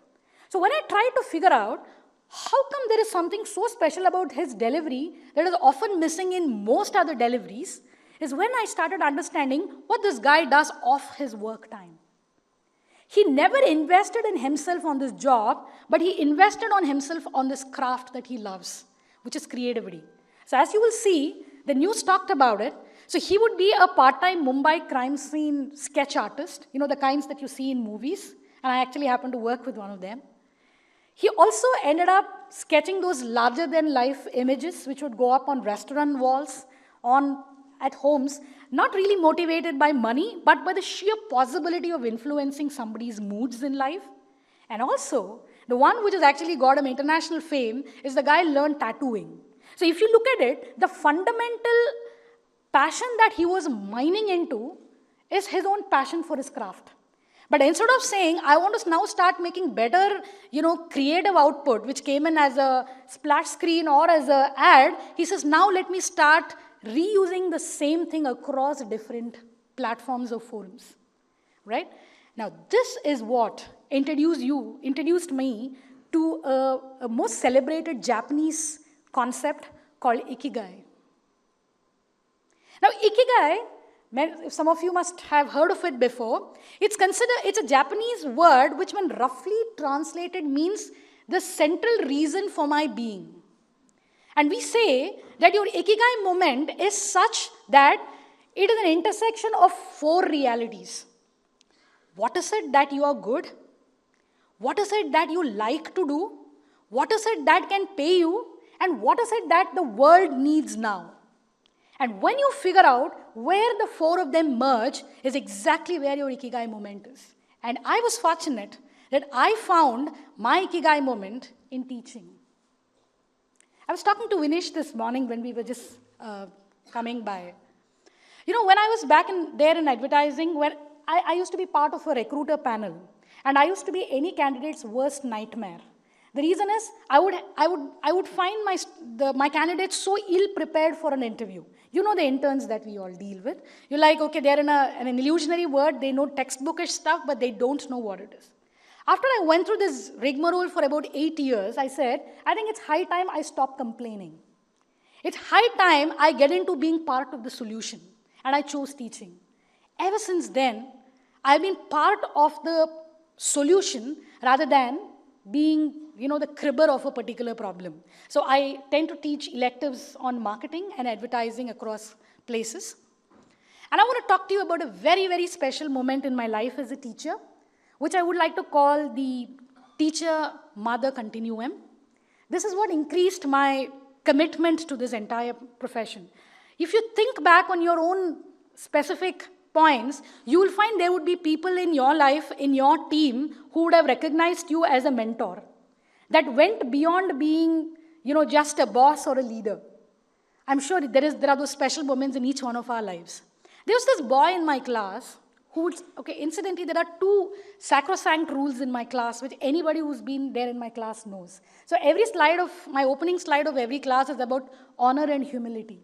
So when I tried to figure out how come there is something so special about his delivery that is often missing in most other deliveries, is when I started understanding what this guy does off his work time. He never invested in himself on this job, but he invested on himself on this craft that he loves, which is creativity. So as you will see, the news talked about it. So he would be a part-time Mumbai crime scene sketch artist, the kinds that you see in movies, and I actually happened to work with one of them. He also ended up sketching those larger-than-life images which would go up on restaurant walls, at homes, not really motivated by money, but by the sheer possibility of influencing somebody's moods in life. And also, the one which has actually got him international fame is the guy learned tattooing. So if you look at it, the fundamental passion that he was mining into is his own passion for his craft. But instead of saying, I want to now start making better, creative output, which came in as a splash screen or as an ad, he says, now let me start reusing the same thing across different platforms or forums, right? Now, this is what introduced me to a most celebrated Japanese concept called Ikigai. Now, Ikigai, some of you must have heard of it before. It's a Japanese word which, when roughly translated, means the central reason for my being. And we say that your Ikigai moment is such that it is an intersection of 4 realities. What is it that you are good? What is it that you like to do? What is it that can pay you? And what is it that the world needs now? And when you figure out where the 4 of them merge is exactly where your Ikigai moment is. And I was fortunate that I found my Ikigai moment in teaching. I was talking to Vinesh this morning when we were just coming by. When I was back there in advertising, where I used to be part of a recruiter panel, and I used to be any candidate's worst nightmare. The reason is I would find my candidates so ill-prepared for an interview. The interns that we all deal with. You're like, okay, they're in an illusionary word, they know textbookish stuff, but they don't know what it is. After I went through this rigmarole for about 8 years, I said, I think it's high time I stop complaining. It's high time I get into being part of the solution. And I chose teaching. Ever since then, I've been part of the solution rather than being, the cribber of a particular problem. So I tend to teach electives on marketing and advertising across places. And I want to talk to you about a very, very special moment in my life as a teacher, which I would like to call the teacher-mother continuum. This is what increased my commitment to this entire profession. If you think back on your own specific points, you will find there would be people in your life, in your team, who would have recognized you as a mentor. That went beyond being, just a boss or a leader. I'm sure there are those special moments in each one of our lives. There was this boy in my class Okay, incidentally, there are two sacrosanct rules in my class, which anybody who's been there in my class knows. So my opening slide of every class is about honor and humility.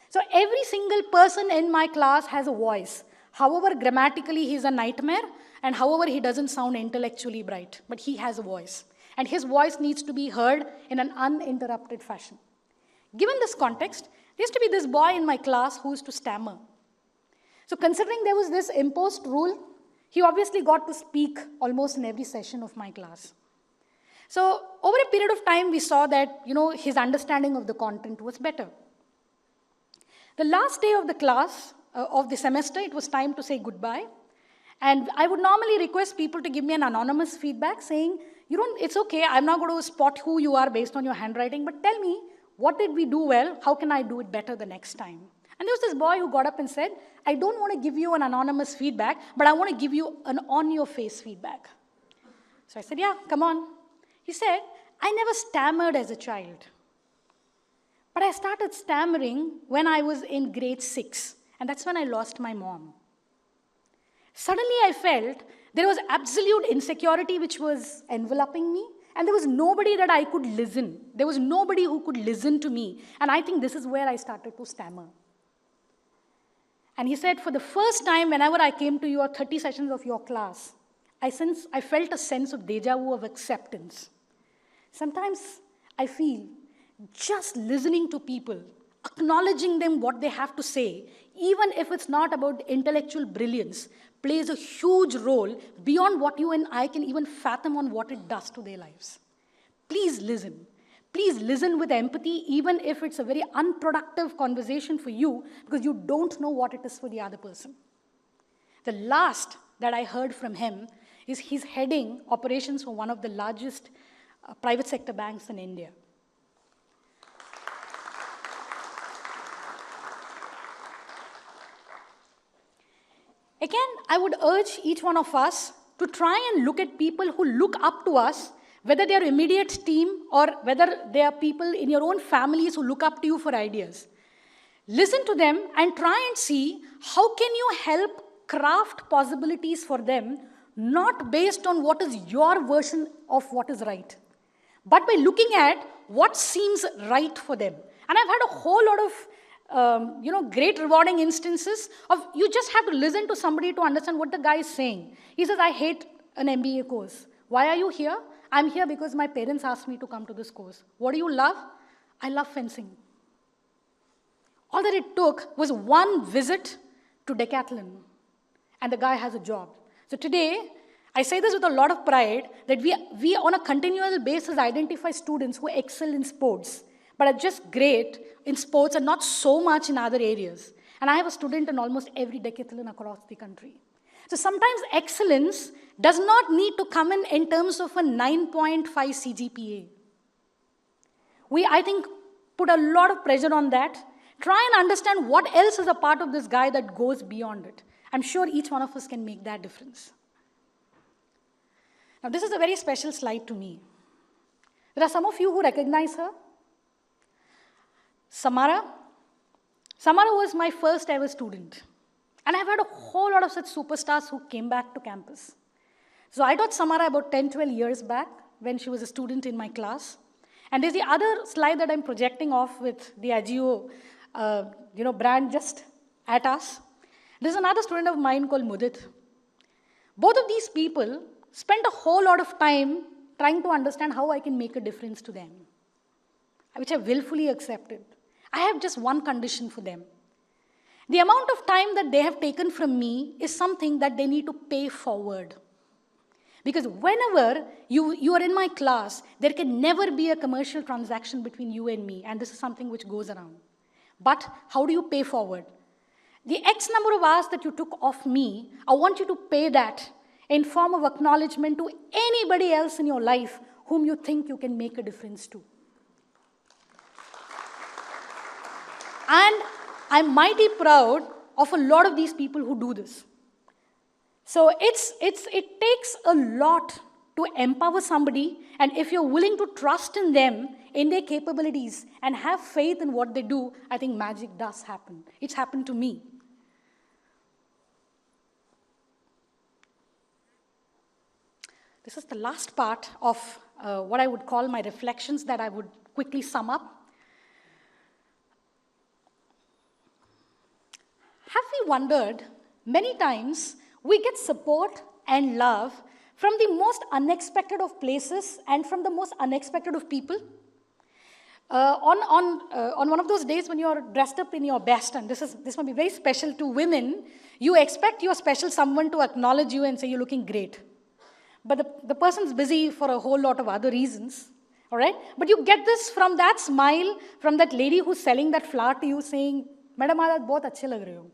So every single person in my class has a voice. However, grammatically, he's a nightmare, and however, he doesn't sound intellectually bright, but he has a voice. And his voice needs to be heard in an uninterrupted fashion. Given this context, there used to be this boy in my class who used to stammer. So considering there was this imposed rule, he obviously got to speak almost in every session of my class. So over a period of time, we saw that his understanding of the content was better. The last day of the class, of the semester, it was time to say goodbye. And I would normally request people to give me an anonymous feedback saying, it's okay, I'm not going to spot who you are based on your handwriting, but tell me, what did we do well? How can I do it better the next time? And there was this boy who got up and said, I don't want to give you an anonymous feedback, but I want to give you an on-your-face feedback. So I said, yeah, come on. He said, I never stammered as a child. But I started stammering when I was in grade 6, and that's when I lost my mom. Suddenly I felt there was absolute insecurity which was enveloping me, and there was nobody that I could listen. There was nobody who could listen to me, and I think this is where I started to stammer. And he said, for the first time, whenever I came to your 30 sessions of your class, I felt a sense of deja vu of acceptance. Sometimes I feel just listening to people, acknowledging them what they have to say, even if it's not about intellectual brilliance, plays a huge role beyond what you and I can even fathom on what it does to their lives. Please listen. Please listen with empathy, even if it's a very unproductive conversation for you, because you don't know what it is for the other person. The last that I heard from him is he's heading operations for one of the largest private sector banks in India. Again, I would urge each one of us to try and look at people who look up to us, whether they are immediate team or whether they are people in your own families who look up to you for ideas. Listen to them and try and see how can you help craft possibilities for them, not based on what is your version of what is right, but by looking at what seems right for them. And I've had a whole lot of great rewarding instances of you just have to listen to somebody to understand what the guy is saying. He says, I hate an MBA course. Why are you here? I'm here because my parents asked me to come to this course. What do you love? I love fencing. All that it took was one visit to Decathlon, and the guy has a job. So today, I say this with a lot of pride, that we on a continual basis identify students who excel in sports, but are just great in sports and not so much in other areas. And I have a student in almost every decathlon across the country. So sometimes excellence does not need to come in terms of a 9.5 CGPA. We, I think, put a lot of pressure on that. Try and understand what else is a part of this guy that goes beyond it. I'm sure each one of us can make that difference. Now, this is a very special slide to me. There are some of you who recognize her. Samara was my first ever student. And I've had a whole lot of such superstars who came back to campus. So I taught Samara about 10, 12 years back when she was a student in my class. And there's the other slide that I'm projecting off with the Jio brand just at us. There's another student of mine called Mudit. Both of these people spent a whole lot of time trying to understand how I can make a difference to them, which I willfully accepted. I have just one condition for them. The amount of time that they have taken from me is something that they need to pay forward. Because whenever you are in my class, there can never be a commercial transaction between you and me, and this is something which goes around. But how do you pay forward? The X number of hours that you took off me, I want you to pay that in form of acknowledgement to anybody else in your life whom you think you can make a difference to. And I'm mighty proud of a lot of these people who do this. So it takes a lot to empower somebody, and if you're willing to trust in them, in their capabilities, and have faith in what they do, I think magic does happen. It's happened to me. This is the last part of what I would call my reflections that I would quickly sum up. Have we wondered, many times we get support and love from the most unexpected of places and from the most unexpected of people? On one of those days when you're dressed up in your best, and this might be very special to women, you expect your special someone to acknowledge you and say you're looking great. But the person's busy for a whole lot of other reasons, all right? But you get this from that smile, from that lady who's selling that flower to you saying, Madam, aaj bahut achhe lag rahe ho.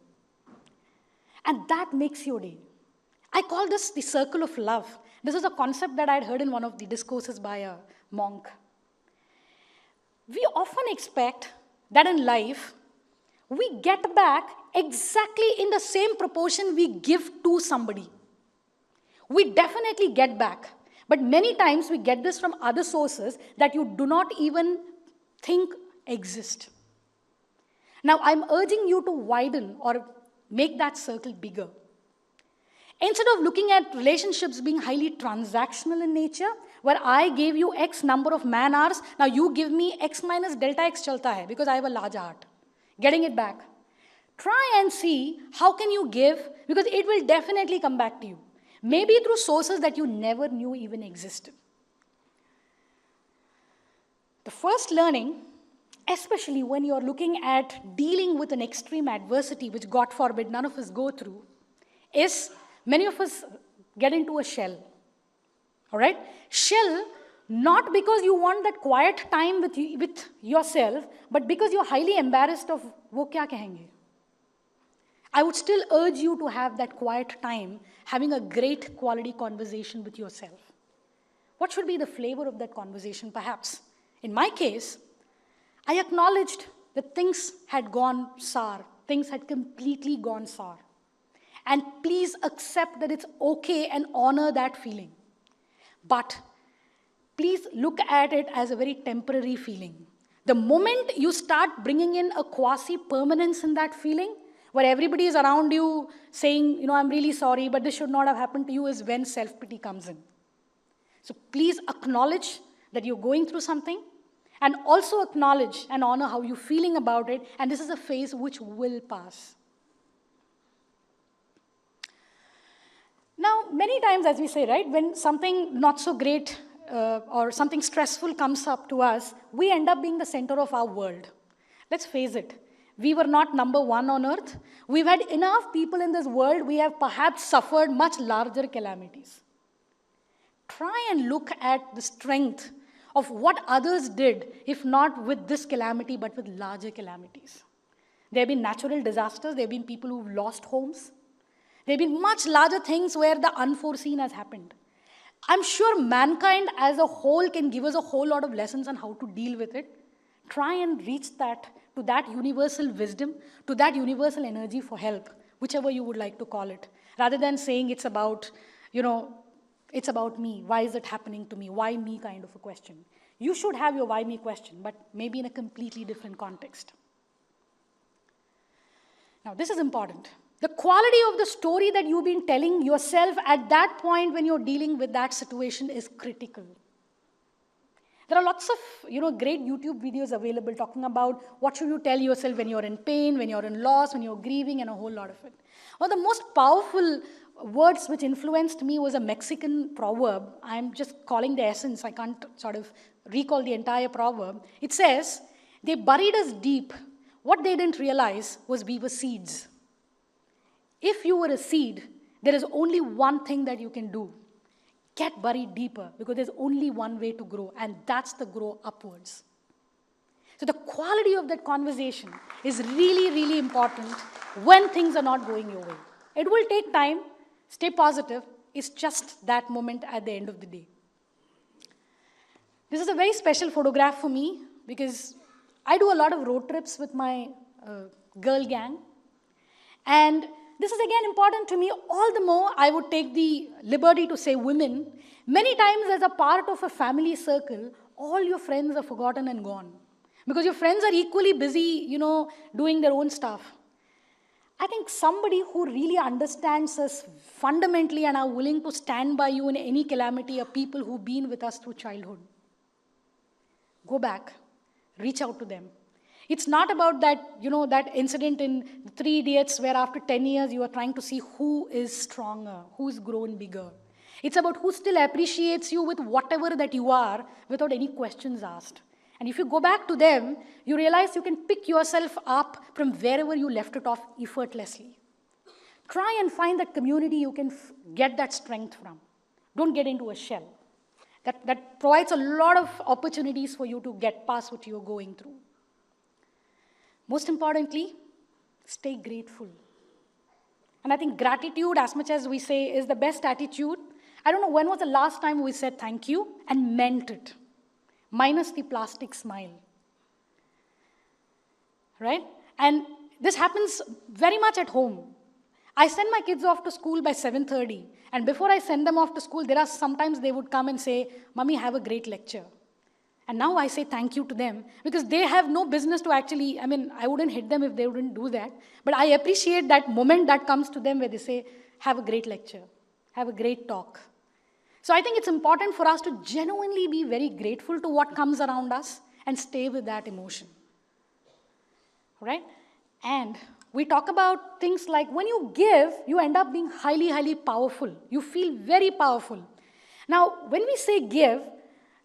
And that makes your day. I call this the circle of love. This is a concept that I'd heard in one of the discourses by a monk. We often expect that in life, we get back exactly in the same proportion we give to somebody. We definitely get back, but many times we get this from other sources that you do not even think exist. Now, I'm urging you to widen or make that circle bigger. Instead of looking at relationships being highly transactional in nature, where I gave you X number of man hours, now you give me X minus delta X chalta hai, because I have a large heart. Getting it back. Try and see how can you give, because it will definitely come back to you. Maybe through sources that you never knew even existed. The first learning, especially when you're looking at dealing with an extreme adversity, which God forbid none of us go through, is many of us get into a shell. All right? Shell, not because you want that quiet time with yourself, but because you're highly embarrassed of wo kya kahenge. I would still urge you to have that quiet time, having a great quality conversation with yourself. What should be the flavor of that conversation, perhaps? In my case, I acknowledged that things had gone sour. Things had completely gone sour. And please accept that it's okay and honor that feeling. But please look at it as a very temporary feeling. The moment you start bringing in a quasi-permanence in that feeling, where everybody is around you saying, I'm really sorry, but this should not have happened to you, is when self-pity comes in. So please acknowledge that you're going through something, and also acknowledge and honor how you're feeling about it, and this is a phase which will pass. Now, many times, as we say, right, when something not so great or something stressful comes up to us, we end up being the center of our world. Let's face it. We were not number one on earth. We've had enough people in this world. We have perhaps suffered much larger calamities. Try and look at the strength of what others did, if not with this calamity, but with larger calamities. There have been natural disasters. There have been people who've lost homes. There have been much larger things where the unforeseen has happened. I'm sure mankind as a whole can give us a whole lot of lessons on how to deal with it. Try and reach that to that universal wisdom, to that universal energy for help, whichever you would like to call it, rather than saying it's about, it's about me. Why is it happening to me? Why me kind of a question. You should have your why me question, but maybe in a completely different context. Now, this is important. The quality of the story that you've been telling yourself at that point when you're dealing with that situation is critical. There are lots of great YouTube videos available talking about what should you tell yourself when you're in pain, when you're in loss, when you're grieving, and a whole lot of it. One of the most powerful words which influenced me was a Mexican proverb. I'm just calling the essence. I can't sort of recall the entire proverb. It says, they buried us deep. What they didn't realize was we were seeds. If you were a seed, there is only one thing that you can do. Get buried deeper, because there's only one way to grow, and that's the grow upwards. So the quality of that conversation is really, really important when things are not going your way. It will take time. Stay positive. It's just that moment at the end of the day. This is a very special photograph for me because I do a lot of road trips with my girl gang. And this is again important to me. All the more I would take the liberty to say women. Many times as a part of a family circle, all your friends are forgotten and gone. Because your friends are equally busy, doing their own stuff. I think somebody who really understands us fundamentally and are willing to stand by you in any calamity are people who've been with us through childhood. Go back, reach out to them. It's not about that, that incident in Three Idiots where after 10 years you are trying to see who is stronger, who's grown bigger. It's about who still appreciates you with whatever that you are without any questions asked. And if you go back to them, you realize you can pick yourself up from wherever you left it off effortlessly. Try and find that community you can get that strength from. Don't get into a shell. That provides a lot of opportunities for you to get past what you're going through. Most importantly, stay grateful. And I think gratitude, as much as we say, is the best attitude. I don't know when was the last time we said thank you and meant it, minus the plastic smile. Right? And this happens very much at home. I send my kids off to school by 7:30. And before I send them off to school, there are sometimes they would come and say, Mommy, have a great lecture. And now I say thank you to them because they have no business to actually, I wouldn't hit them if they wouldn't do that. But I appreciate that moment that comes to them where they say, have a great lecture, have a great talk. So I think it's important for us to genuinely be very grateful to what comes around us and stay with that emotion. Right? And we talk about things like when you give, you end up being highly, highly powerful. You feel very powerful. Now, when we say give,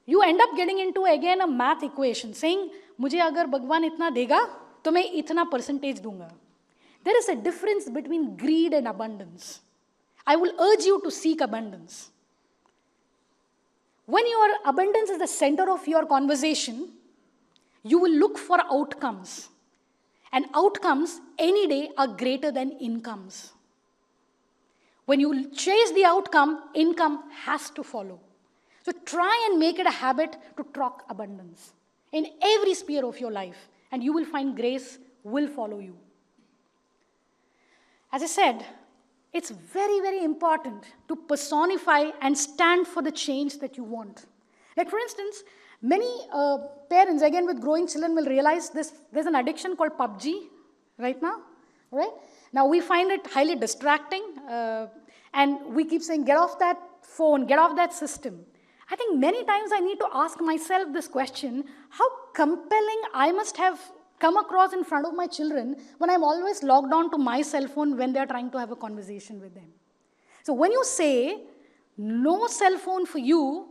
you end up getting into, again, a math equation, saying, मुझे अगर भगवान इतना देगा, तो मैं इतना percentage दूंगा. There is a difference between greed and abundance. I will urge you to seek abundance. When your abundance is the center of your conversation, you will look for outcomes. And outcomes any day are greater than incomes. When you chase the outcome, income has to follow. So try and make it a habit to talk abundance in every sphere of your life, and you will find grace will follow you. As I said, it's very, very important to personify and stand for the change that you want. Like, for instance, many parents, again with growing children, will realize there's an addiction called PUBG right now. Right? Now, we find it highly distracting, and we keep saying, get off that phone, get off that system. I think many times I need to ask myself this question, how compelling I must have come across in front of my children when I'm always logged on to my cell phone when they're trying to have a conversation with them. So when you say, no cell phone for you,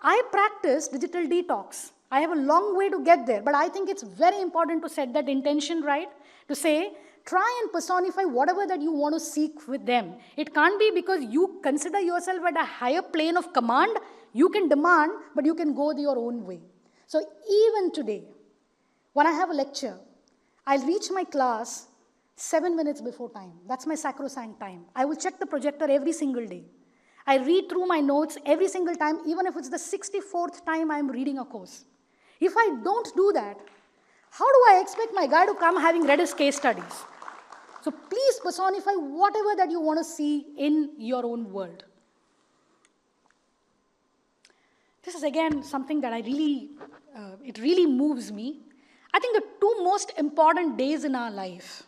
I practice digital detox. I have a long way to get there, but I think it's very important to set that intention right, to say, try and personify whatever that you want to seek with them. It can't be because you consider yourself at a higher plane of command. You can demand, but you can go your own way. So even today, when I have a lecture, I'll reach my class 7 minutes before time. That's my sacrosanct time. I will check the projector every single day. I read through my notes every single time, even if it's the 64th time I'm reading a course. If I don't do that, how do I expect my guy to come having read his case studies? So please personify whatever that you want to see in your own world. This is, again, something that it really moves me. I think the two most important days in our life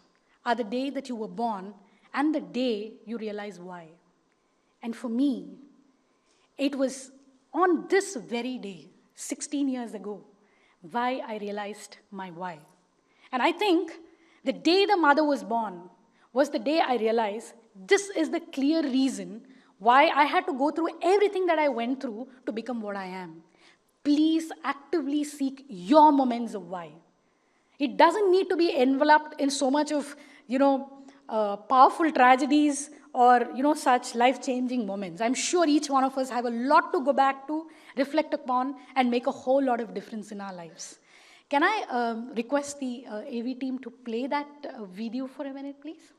are the day that you were born and the day you realize why. And for me, it was on this very day, 16 years ago, why I realized my why. And I think the day the mother was born was the day I realized this is the clear reason why I had to go through everything that I went through to become what I am. Please actively seek your moments of why. It doesn't need to be enveloped in so much of, powerful tragedies or, such life-changing moments. I'm sure each one of us have a lot to go back to, reflect upon, and make a whole lot of difference in our lives. Can I request the AV team to play that video for a minute, please?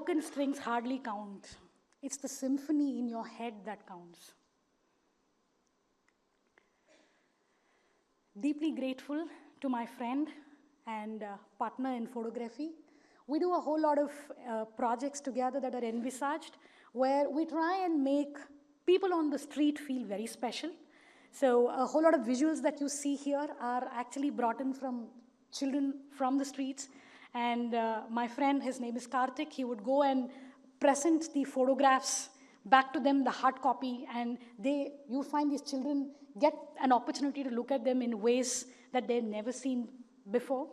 broken strings hardly count. It's the symphony in your head that counts. Deeply grateful to my friend and partner in photography. We do a whole lot of projects together that are envisaged, where we try and make people on the street feel very special. So a whole lot of visuals that you see here are actually brought in from children from the streets. And my friend, his name is Karthik, he would go and present the photographs back to them, the hard copy, and you find these children get an opportunity to look at them in ways that they've never seen before.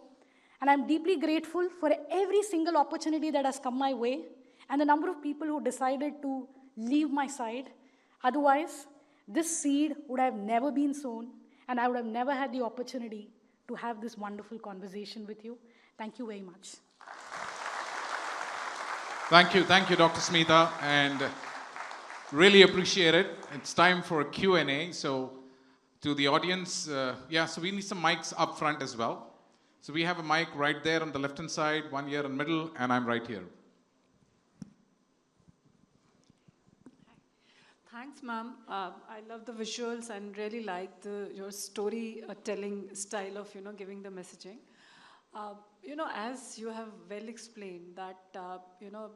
And I'm deeply grateful for every single opportunity that has come my way and the number of people who decided to leave my side. Otherwise, this seed would have never been sown, and I would have never had the opportunity to have this wonderful conversation with you. Thank you very much. Thank you, Dr. Smitha, and really appreciate it. It's time for a Q&A. So to the audience, so we need some mics up front as well. So we have a mic right there on the left-hand side, one here in the middle, and I'm right here. Thanks, ma'am. I love the visuals and really like your story-telling style of, giving the messaging. As you have well explained that,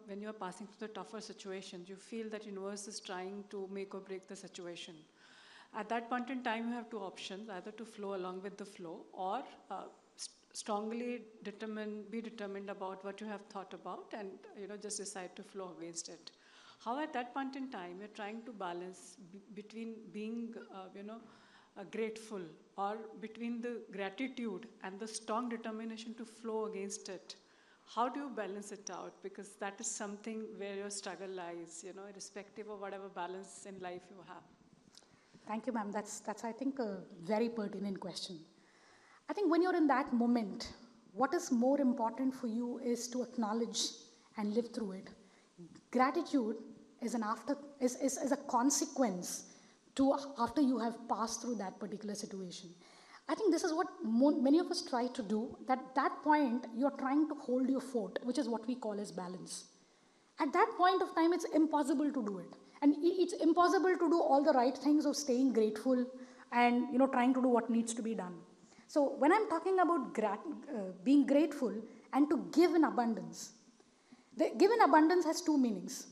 when you're passing through the tougher situations, you feel that universe is trying to make or break the situation. At that point in time, you have two options, either to flow along with the flow or strongly be determined about what you have thought about and, just decide to flow against it. How at that point in time, you're trying to balance between being, grateful, or between the gratitude and the strong determination to flow against it. How do you balance it out? Because that is something where your struggle lies, irrespective of whatever balance in life you have. Thank you, ma'am. That's I think, a very pertinent question. I think when you're in that moment, what is more important for you is to acknowledge and live through it. Gratitude is a consequence to after you have passed through that particular situation. I think this is what many of us try to do. At that point, you're trying to hold your fort, which is what we call as balance. At that point of time, it's impossible to do it. And it's impossible to do all the right things of staying grateful and trying to do what needs to be done. So when I'm talking about being grateful and to give in abundance, the give in abundance has two meanings.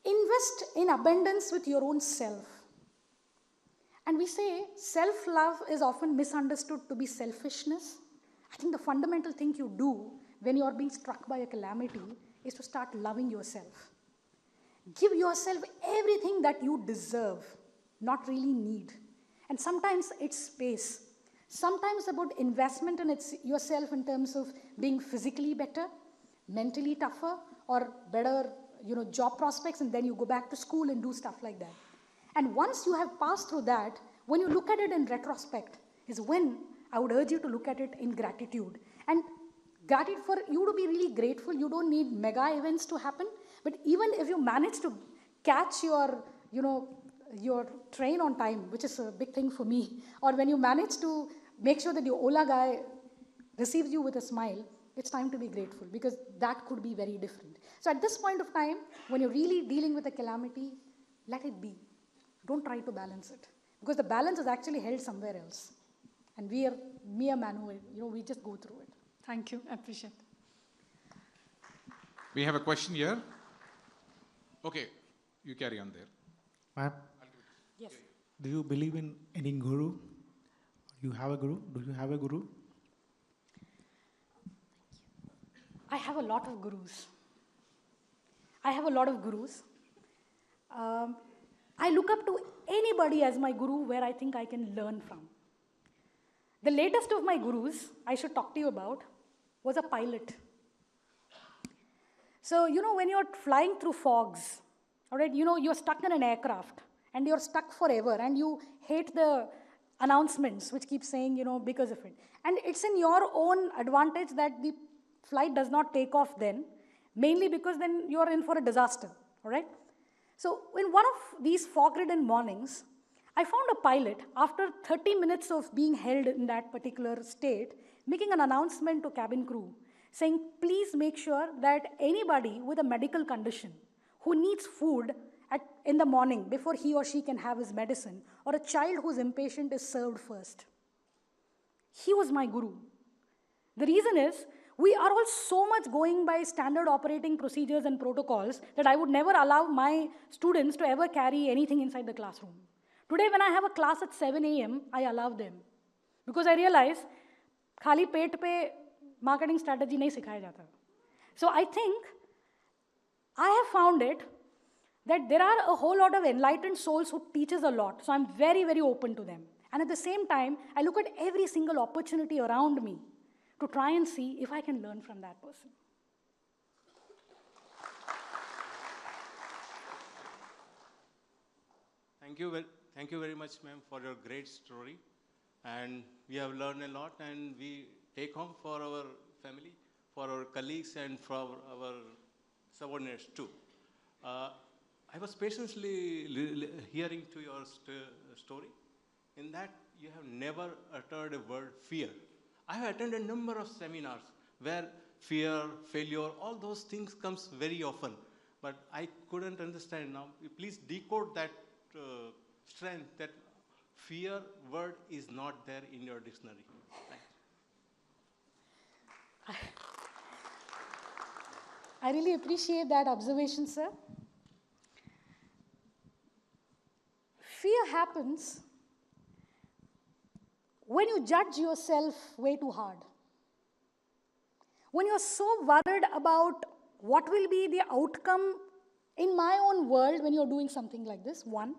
Invest in abundance with your own self. And we say self-love is often misunderstood to be selfishness. I think the fundamental thing you do when you are being struck by a calamity is to start loving yourself. Give yourself everything that you deserve, not really need. And sometimes it's space. Sometimes about investment in yourself in terms of being physically better, mentally tougher, or better job prospects, and then you go back to school and do stuff like that. And once you have passed through that, when you look at it in retrospect, is when I would urge you to look at it in gratitude. And gratitude, for you to be really grateful, you don't need mega events to happen. But even if you manage to catch your train on time, which is a big thing for me, or when you manage to make sure that your Ola guy receives you with a smile, it's time to be grateful, because that could be very different. So at this point of time, when you're really dealing with a calamity, let it be. Don't try to balance it, because the balance is actually held somewhere else. And we are mere man, we just go through it. Thank you. I appreciate it. We have a question here. Okay, you carry on there. Ma'am? Yes. Do you believe in any guru? You have a guru? Do you have a guru? I have a lot of gurus. I look up to anybody as my guru where I think I can learn from. The latest of my gurus I should talk to you about was a pilot. So, when you're flying through fogs, all right, you're stuck in an aircraft and you're stuck forever and you hate the announcements which keep saying, because of it. And it's in your own advantage that the flight does not take off then, mainly because then you're in for a disaster, all right? So in one of these fog-ridden mornings, I found a pilot, after 30 minutes of being held in that particular state, making an announcement to cabin crew saying, please make sure that anybody with a medical condition who needs food in the morning before he or she can have his medicine, or a child who's impatient is served first. He was my guru. The reason is, we are all so much going by standard operating procedures and protocols that I would never allow my students to ever carry anything inside the classroom. Today, when I have a class at 7 a.m., I allow them. Because I realize, khali pet pe marketing strategy nahi sikhaya jata. So I think, I have found it, that there are a whole lot of enlightened souls who teaches a lot. So I'm very, very open to them. And at the same time, I look at every single opportunity around me to try and see if I can learn from that person. Thank you very much, ma'am, for your great story. And we have learned a lot, and we take home for our family, for our colleagues, and for our subordinates too. I was patiently hearing to your story. In that, you have never uttered a word fear. I have attended a number of seminars where fear, failure, all those things comes very often. But I couldn't understand now. Please decode that strength, that fear word is not there in your dictionary. I really appreciate that observation, sir. Fear happens when you judge yourself way too hard. When you're so worried about what will be the outcome in my own world when you're doing something like this, one.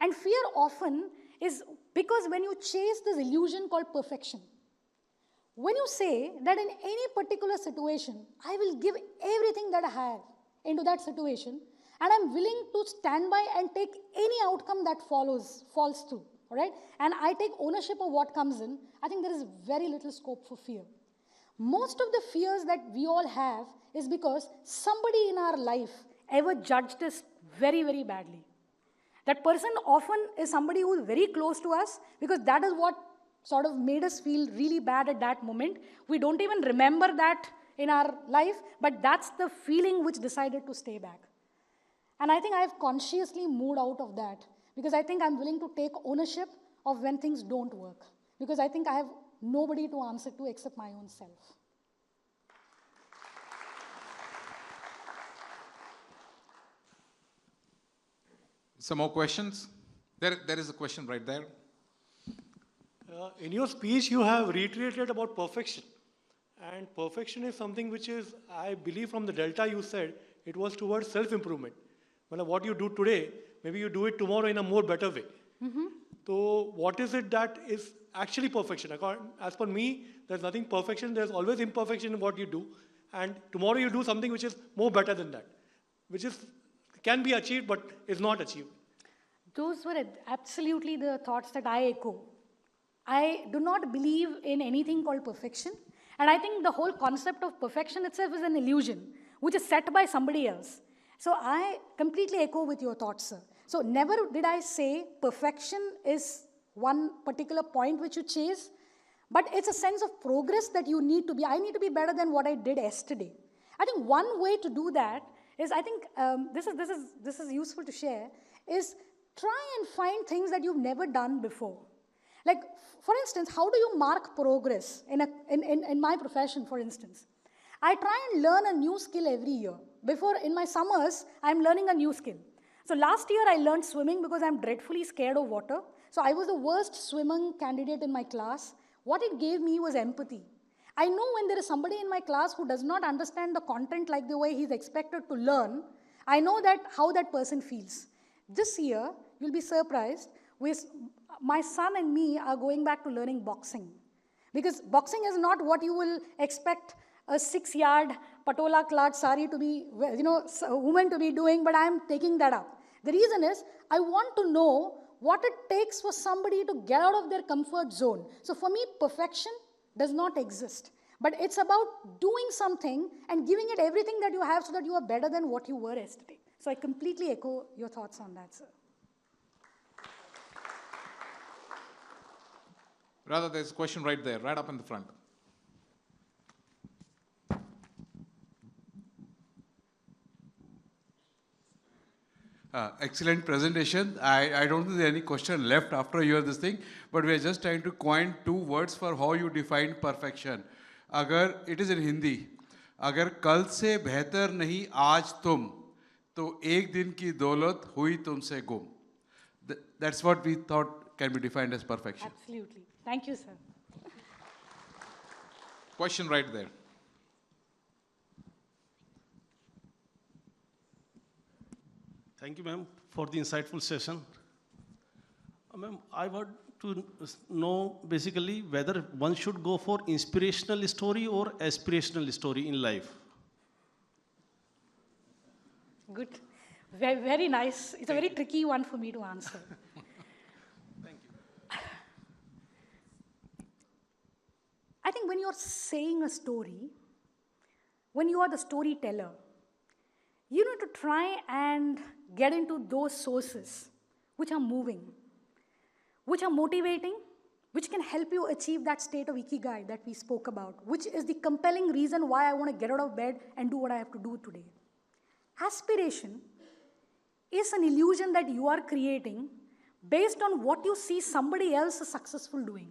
And fear often is because when you chase this illusion called perfection. When you say that in any particular situation, I will give everything that I have into that situation, and I'm willing to stand by and take any outcome that falls through, all right? And I take ownership of what comes in, I think there is very little scope for fear. Most of the fears that we all have is because somebody in our life ever judged us very, very badly. That person often is somebody who is very close to us, because that is what sort of made us feel really bad at that moment. We don't even remember that in our life, but that's the feeling which decided to stay back. And I think I've consciously moved out of that, because I think I'm willing to take ownership of when things don't work, because I think I have nobody to answer to except my own self. Some more questions? There is a question right there. In your speech, you have reiterated about perfection. And perfection is something which is, I believe from the delta you said, it was towards self-improvement. Well, what you do today, maybe you do it tomorrow in a more better way. So what is it that is actually perfection? As per me, there's nothing perfection. There's always imperfection in what you do. And tomorrow you do something which is more better than that, which can be achieved but is not achieved. Those were absolutely the thoughts that I echo. I do not believe in anything called perfection. And I think the whole concept of perfection itself is an illusion, which is set by somebody else. So I completely echo with your thoughts, sir. So never did I say perfection is one particular point which you chase, but it's a sense of progress that you need to be. I need to be better than what I did yesterday. I think one way to do that is, I think this is useful to share, is try and find things that you've never done before. Like, for instance, how do you mark progress in my profession, for instance? I try and learn a new skill every year. Before, in my summers, I'm learning a new skill. So last year, I learned swimming because I'm dreadfully scared of water. So I was the worst swimming candidate in my class. What it gave me was empathy. I know when there is somebody in my class who does not understand the content like the way he's expected to learn, I know how that person feels. This year, you'll be surprised, my son and me are going back to learning boxing. Because boxing is not what you will expect a 6-yard patola-clad sari to be, a woman to be doing, but I'm taking that up. The reason is, I want to know what it takes for somebody to get out of their comfort zone. So for me, perfection does not exist. But it's about doing something and giving it everything that you have so that you are better than what you were yesterday. So I completely echo your thoughts on that, sir. Rather, there's a question right there, right up in the front. Excellent presentation. I don't think there any question left after you hear this thing, but we are just trying to coin 2 words for how you define perfection. अगर it is in Hindi, अगर कल से बेहतर नहीं आज तुम, तो एक दिन की दौलत हुई तुमसे गुम. That's what we thought can be defined as perfection. Absolutely. Thank you, sir. Question right there. Thank you, ma'am, for the insightful session. Ma'am, I want to know basically whether one should go for inspirational story or aspirational story in life. Good. Very, very nice. It's a very tricky one for me to answer. Thank you. I think when you're saying a story, when you are the storyteller, you need to try and get into those sources which are moving, which are motivating, which can help you achieve that state of ikigai that we spoke about, which is the compelling reason why I want to get out of bed and do what I have to do today. Aspiration is an illusion that you are creating based on what you see somebody else is successful doing.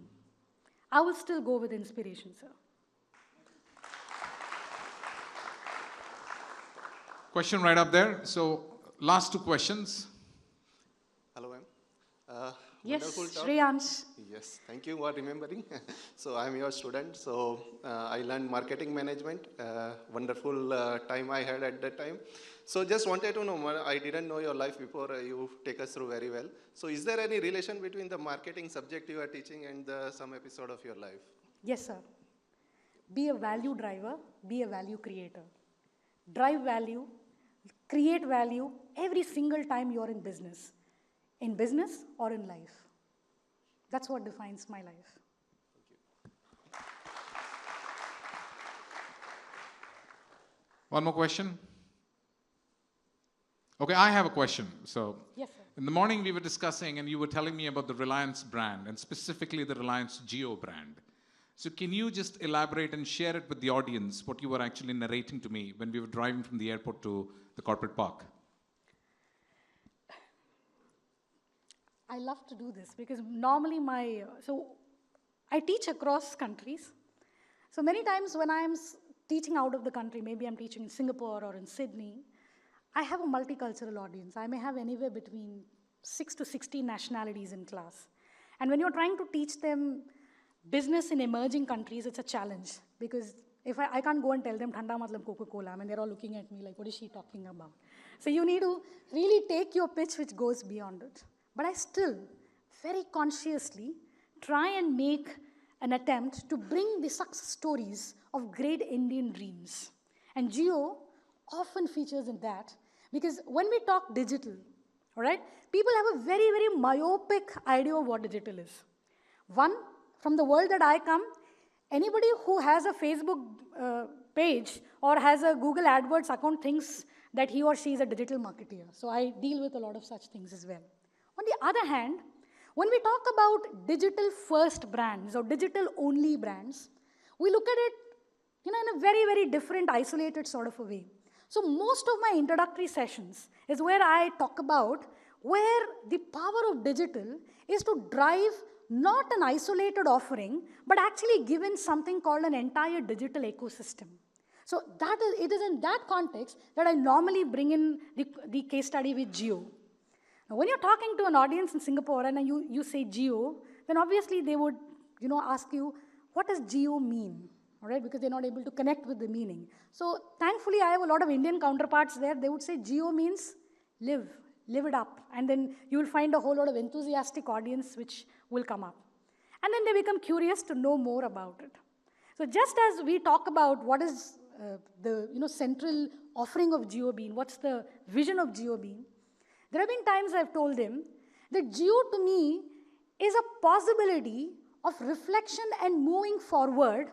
I will still go with inspiration, sir. Question right up there. So, last 2 questions. Hello, ma'am. Yes, Wonderful talk. Shreyansh. Yes, thank you for remembering. So I'm your student. So I learned marketing management. Wonderful time I had at that time. So just wanted to know, I didn't know your life before you take us through very well. So is there any relation between the marketing subject you are teaching and some episode of your life? Yes, sir. Be a value driver, be a value creator. Drive value, create value every single time you're in business or in life. That's what defines my life. One more question. Okay, I have a question. So, Yes, sir. in the morning we were discussing and you were telling me about the Reliance brand and specifically the Reliance Jio brand. So can you just elaborate and share it with the audience what you were actually narrating to me when we were driving from the airport to the corporate park? I love to do this because normally so I teach across countries. So many times when I'm teaching out of the country, maybe I'm teaching in Singapore or in Sydney, I have a multicultural audience. I may have anywhere between 6 to 16 nationalities in class. And when you're trying to teach them business in emerging countries, it's a challenge because if I can't go and tell them Thanda matlab Coca-Cola, I mean, they're all looking at me like, what is she talking about? So you need to really take your pitch which goes beyond it. But I still very consciously try and make an attempt to bring the success stories of great Indian dreams. And Jio often features in that because when we talk digital, all right, people have a very, very myopic idea of what digital is. One, from the world that I come, anybody who has a Facebook page or has a Google AdWords account thinks that he or she is a digital marketeer. So I deal with a lot of such things as well. On the other hand, when we talk about digital-first brands or digital-only brands, we look at it in a very, very different, isolated sort of a way. So most of my introductory sessions is where I talk about where the power of digital is to drive not an isolated offering, but actually given something called an entire digital ecosystem. So it is in that context that I normally bring in the case study with Jio. Now, when you're talking to an audience in Singapore and you say Jio, then obviously they would ask you, what does Jio mean? All right, because they're not able to connect with the meaning. So thankfully, I have a lot of Indian counterparts there. They would say Jio means live it up. And then you will find a whole lot of enthusiastic audience which will come up. And then they become curious to know more about it. So just as we talk about what is the central offering of Jio Bean, what's the vision of Jio Bean, there have been times I've told him that Jio to me is a possibility of reflection and moving forward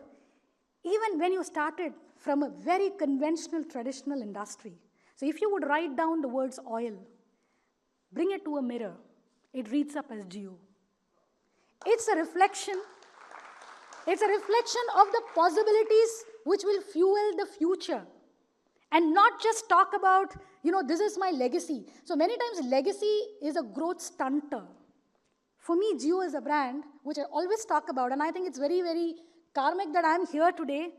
even when you started from a very conventional, traditional industry. So if you would write down the words oil, bring it to a mirror, it reads up as Jio. It's a reflection of the possibilities which will fuel the future. And not just talk about, this is my legacy. So many times legacy is a growth stunter. For me, Jio is a brand which I always talk about, and I think it's very, very karmic that I'm here today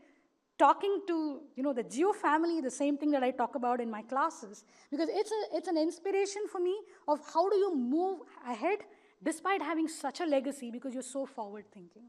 talking to the Jio family, the same thing that I talk about in my classes, because it's an inspiration for me of how do you move ahead despite having such a legacy, because you're so forward thinking.